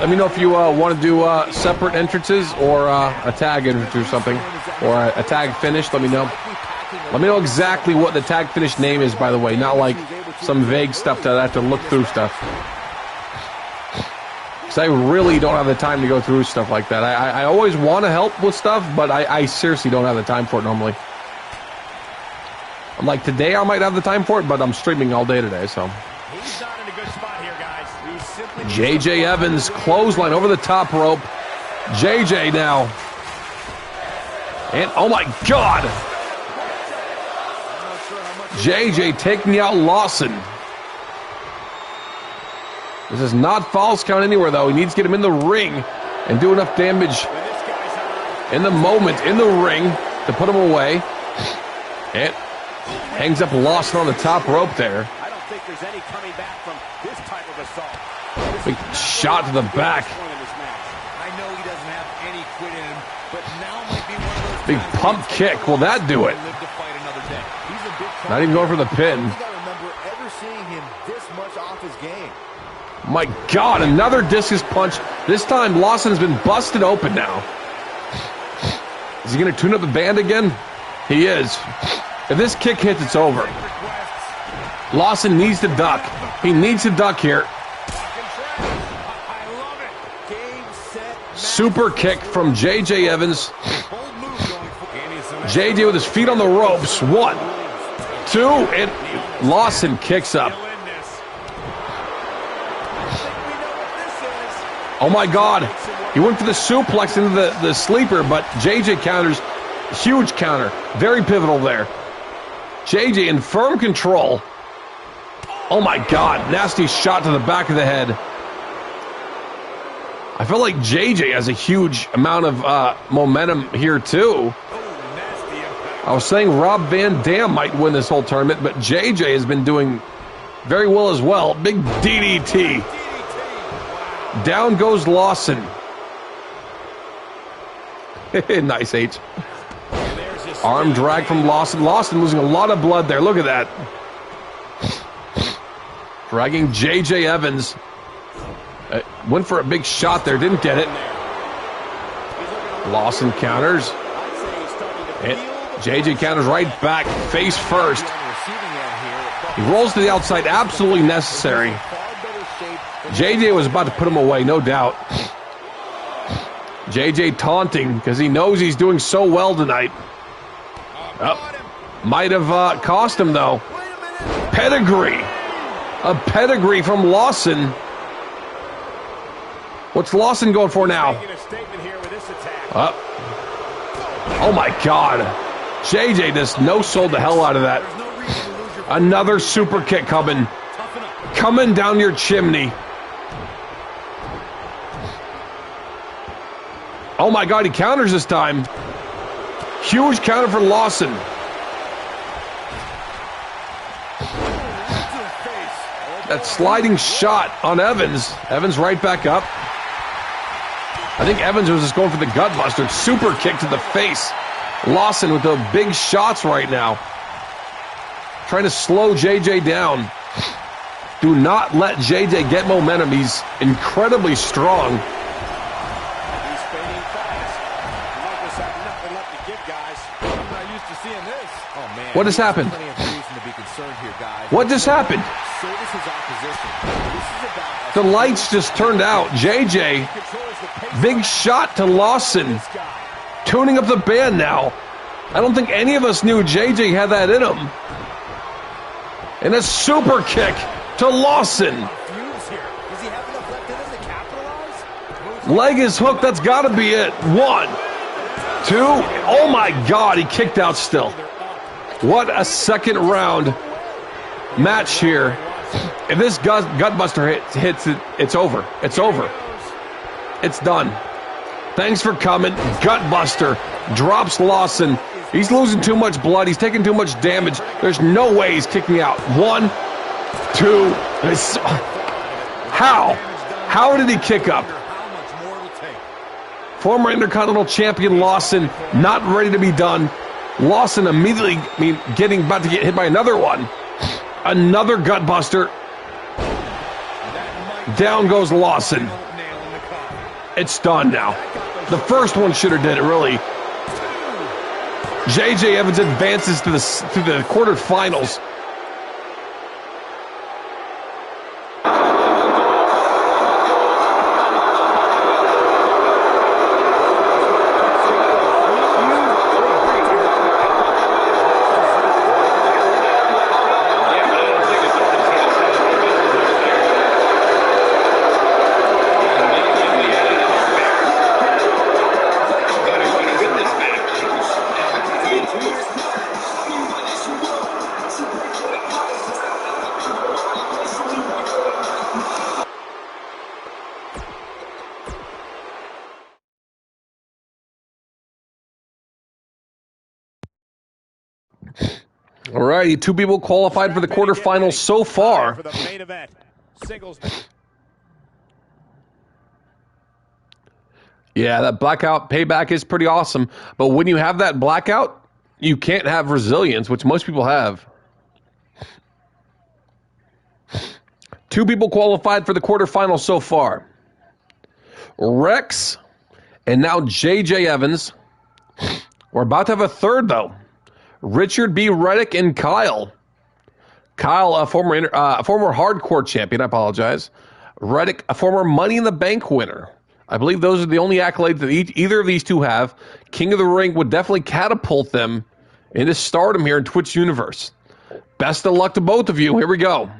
Let me know if you want to do separate entrances or a tag entrance or something. Or a tag finish, let me know. Let me know exactly what the tag finish name is, by the way. Not like some vague stuff that I have to look through stuff. Because I really don't have the time to go through stuff like that. I always want to help with stuff, but I seriously don't have the time for it normally. I'm like, today I might have the time for it, but I'm streaming all day today, so. He's not in a good spot here, guys. JJ Evans, clothesline over the top rope. JJ now. And, oh my God. JJ taking out Lawson. This is not false count anywhere, though. He needs to get him in the ring and do enough damage in the moment, in the ring, to put him away. And hangs up Lawson on the top rope there. I don't think there's any coming back from this type of assault. Big shot to the back. I know he doesn't have any quit in him, but now might be one of those big pump kick. Will that do it? Not even going for the pin. My God, another discus punch. This time Lawson's been busted open now. Is he going to tune up the band again? He is. If this kick hits, it's over. Lawson needs to duck. He needs to duck here. Super kick from JJ Evans. JJ with his feet on the ropes. 1, 2, and Lawson kicks up. Oh my God. He went for the suplex into the sleeper, but JJ counters. Huge counter. Very pivotal there. JJ in firm control. Oh my God. Nasty shot to the back of the head. I feel like JJ has a huge amount of momentum here too. I was saying Rob Van Dam might win this whole tournament, but JJ has been doing very well as well. Big DDT. Down goes Lawson. Nice H. Arm drag from Lawson. Lawson losing a lot of blood there. Look at that. Dragging J.J. Evans. Went for a big shot there, didn't get it. Lawson counters. And J.J. counters right back, face first. He rolls to the outside, absolutely necessary. J.J. was about to put him away, no doubt. J.J. taunting because he knows he's doing so well tonight. Might have cost him, though. Pedigree. A pedigree from Lawson. What's Lawson going for now? Oh, my God. JJ just no-sold the hell out of that. Another super kick coming. Coming down your chimney. Oh, my God, he counters this time. Huge counter for Lawson. That sliding shot on Evans. Evans right back up. I think Evans was just going for the gutbuster. Super kick to the face. Lawson with the big shots right now. Trying to slow JJ down. Do not let JJ get momentum. He's incredibly strong. He's fading fast. Marcus have nothing left to give, guys. I'm not used to seeing this. Oh, man. What has happened? Plenty of reason to be concerned here, guys. What just happened? So does his opposition. This is about The lights just turned out. JJ, big shot to Lawson. Tuning up the band now. I don't think any of us knew JJ had that in him. And a super kick to Lawson. Leg is hooked. That's got to be it. 1, 2. Oh, my God. He kicked out still. What a second round match here. If this gutbuster hits it, it's over. It's over. It's done. Thanks for coming. Gutbuster drops Lawson. He's losing too much blood. He's taking too much damage. There's no way he's kicking out. 1, 2. How? How did he kick up? Former Intercontinental Champion Lawson not ready to be done. Lawson immediately about to get hit by another one. Another gutbuster. Down goes Lawson. It's done now. The first one should have did it, really. J.J. Evans advances to the quarterfinals. All righty, 2 people qualified for the quarterfinals so far. For the main event. Singles. Yeah, that blackout payback is pretty awesome. But when you have that blackout, you can't have resilience, which most people have. 2 people qualified for the quarterfinals so far. Rex and now J.J. Evans. We're about to have a third, though. Richard B. Reddick and Kyle. Kyle, a former hardcore champion, I apologize. Reddick, a former Money in the Bank winner. I believe those are the only accolades that either of these two have. King of the Ring would definitely catapult them into stardom here in Twitch universe. Best of luck to both of you. Here we go.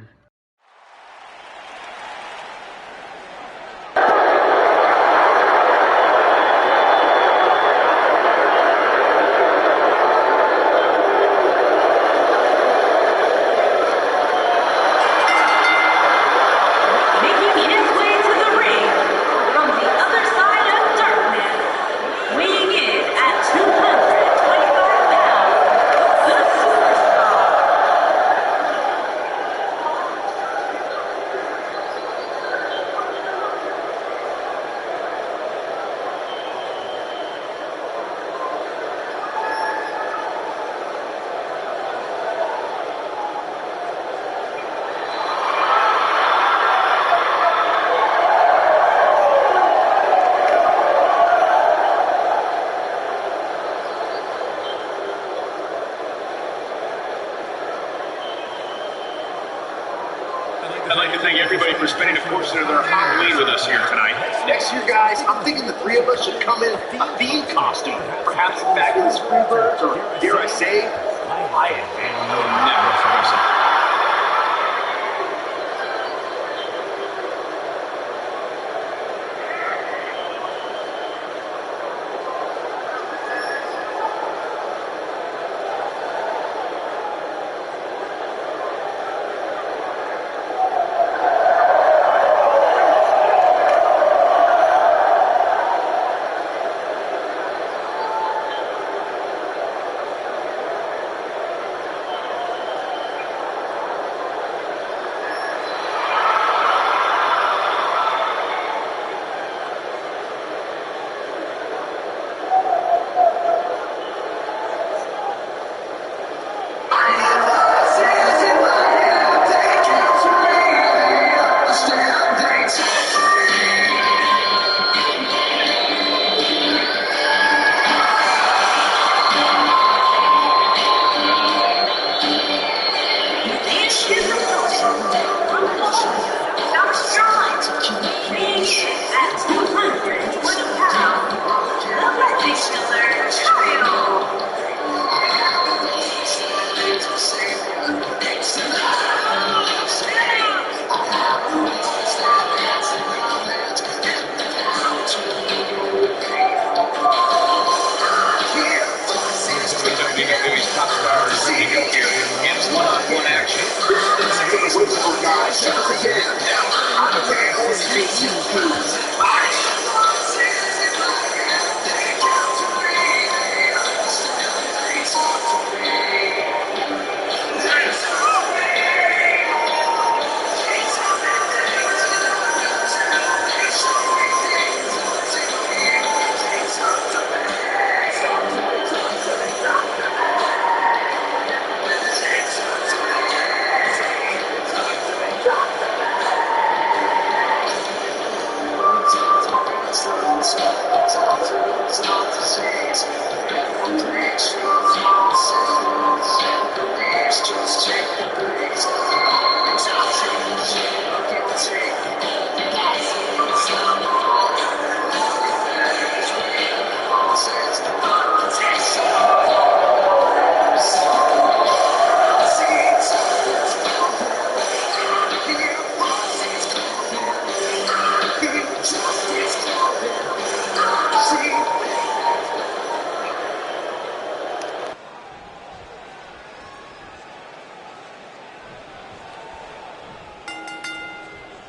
spending a portion of their Halloween with us here tonight. Next year, guys, I'm thinking the three of us should come in a themed costume. Perhaps fabulous Freebirds, or dare I say, Lion Man. I would never force it.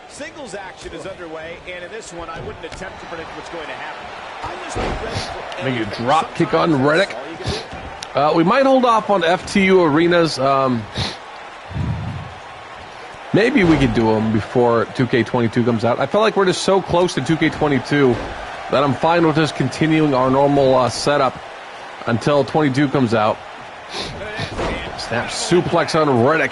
Singles action is underway, and in this one, I wouldn't attempt to predict what's going to happen. I just be ready for Make a drop kick on Reddick. We might hold off on FTU arenas. Maybe we could do them before 2K22 comes out. I feel like we're just so close to 2K22 that I'm fine with just continuing our normal setup until 22 comes out. Snap suplex on Reddick.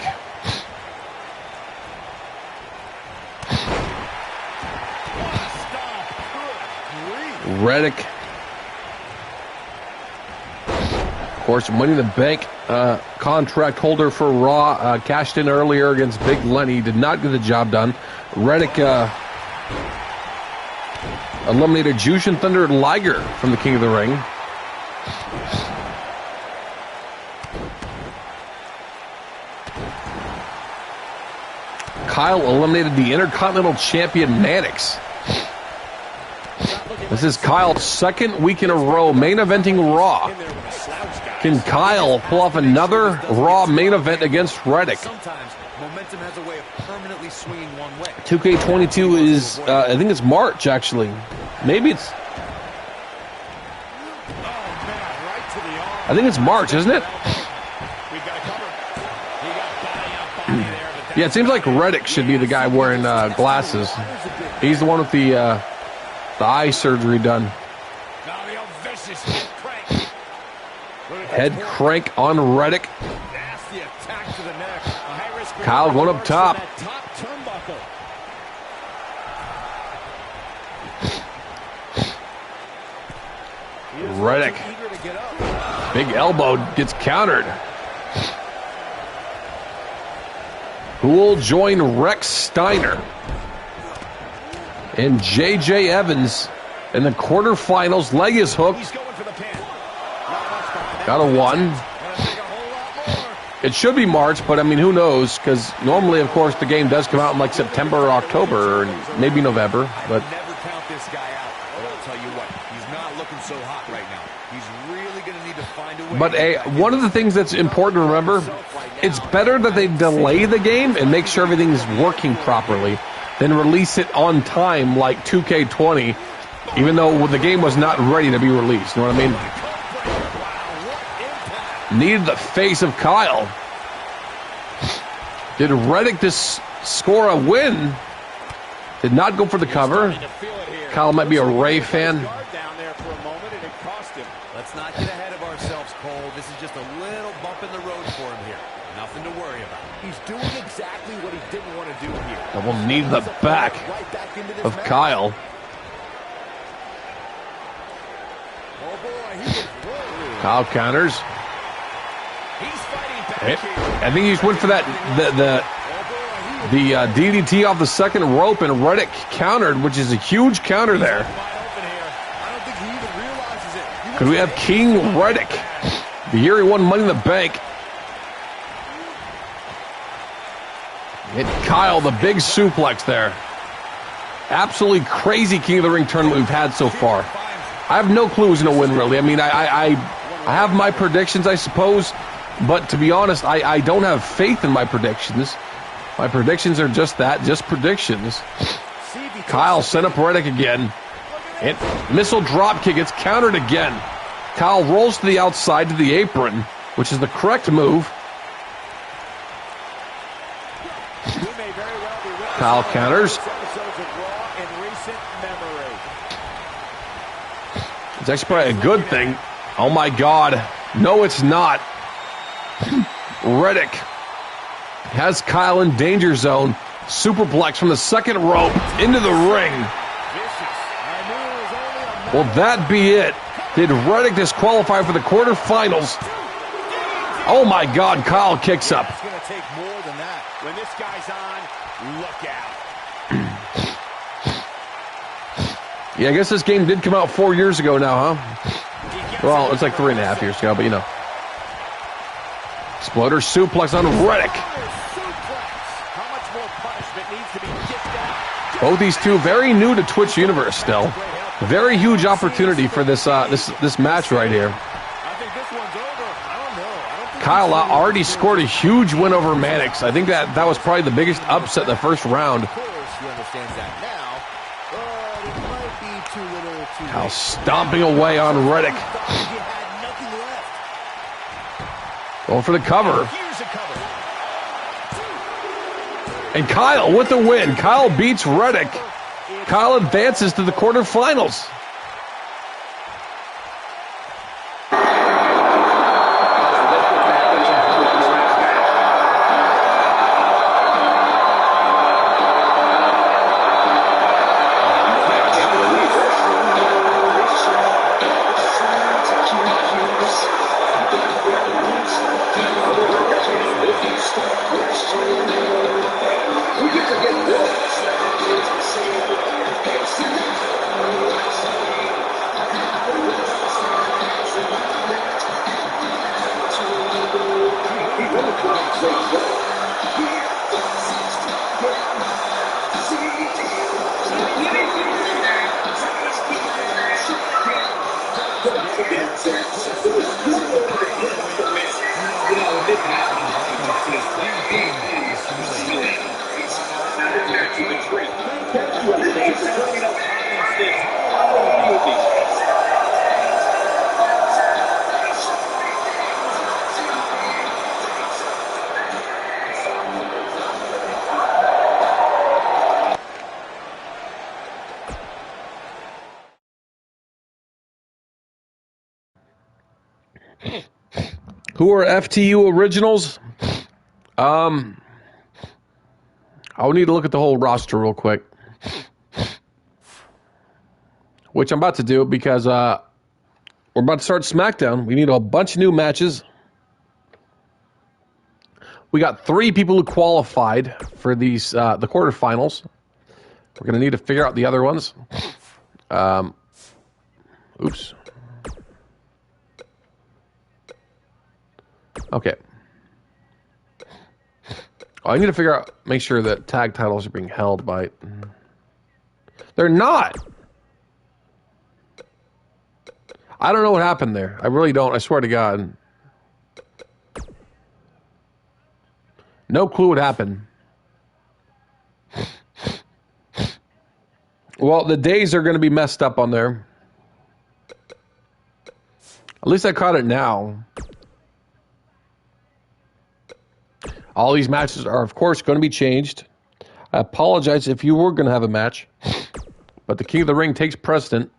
Reddick, of course, Money in the Bank contract holder for Raw, cashed in earlier against Big Lenny, did not get the job done. Reddick eliminated Jushin Thunder Liger from the King of the Ring. Kyle eliminated the Intercontinental Champion Mannix. This is Kyle's second week in a row main eventing Raw. Can Kyle pull off another Raw main event against Reddick? 2K22 is, I think it's March, actually. Maybe it's... I think it's March, isn't it? Yeah, it seems like Reddick should be the guy wearing glasses. He's the one with the eye surgery done. Head crank on Reddick. Kyle going up top. Reddick. Big elbow gets countered. Who will join Rex Steiner? And J.J. Evans in the quarterfinals. Leg is hooked. Got a 1. It should be March, but I mean, who knows? Because normally, of course, the game does come out in like September or October, or maybe November. But never count this guy out. But I'll tell you what, he's not looking so hot right now. He's really going to need to find a way. But one of the things that's important to remember, it's better that they delay the game and make sure everything's working properly than release it on time like 2K20, even though the game was not ready to be released. You know what I mean? Needed the face of Kyle. Did Reddick just score a win? Did not go for the cover. Kyle might be a Ray fan. Let's not get ahead of ourselves, Cole. This is just a little bump in the road for him here. Nothing to worry about. He's doing exactly what he didn't want to do here. Double knee to the back of Kyle. Kyle counters. I think he just went for that the DDT off the second rope, and Reddick countered, which is a huge counter there. Could we have King Reddick, the year he won Money in the Bank? Hit Kyle, the big suplex there. Absolutely crazy King of the Ring tournament we've had so far. I have no clue who's going to win, really. I mean, I have my predictions, I suppose. But to be honest, I don't have faith in my predictions. My predictions are just that, just predictions. Kyle sent up Reddick again. And missile drop kick gets countered again. Kyle rolls to the outside to the apron, which is the correct move. Kyle counters. It's actually probably a good thing. Oh my God. No, it's not. Reddick has Kyle in danger zone. Superplex from the second rope into the ring. Will that be it? Did Reddick disqualify for the quarterfinals? Oh my God, Kyle kicks up. It's going to take more than that. When this guy's on, look out. Yeah, I guess this game did come out 4 years ago now, huh? Well, it's like 3.5 years ago, but you know. Exploder suplex on Reddick. Both these two very new to Twitch universe still. Very huge opportunity for this this match right here. Kyle already scored a huge win over Mannix. I think that was probably the biggest upset in the first round. Kyle stomping away on Reddick. Going for the cover. And Kyle with the win. Kyle beats Reddick. Kyle advances to the quarterfinals. Who are FTU originals? I'll need to look at the whole roster real quick. Which I'm about to do because we're about to start SmackDown. We need a bunch of new matches. We got 3 people who qualified for these the quarterfinals. We're going to need to figure out the other ones. Oops. Okay. I need to figure out, make sure that tag titles are being held by... They're not! I don't know what happened there. I really don't. I swear to God. No clue what happened. Well, the days are going to be messed up on there. At least I caught it now. All these matches are, of course, going to be changed. I apologize if you were going to have a match. But the King of the Ring takes precedent.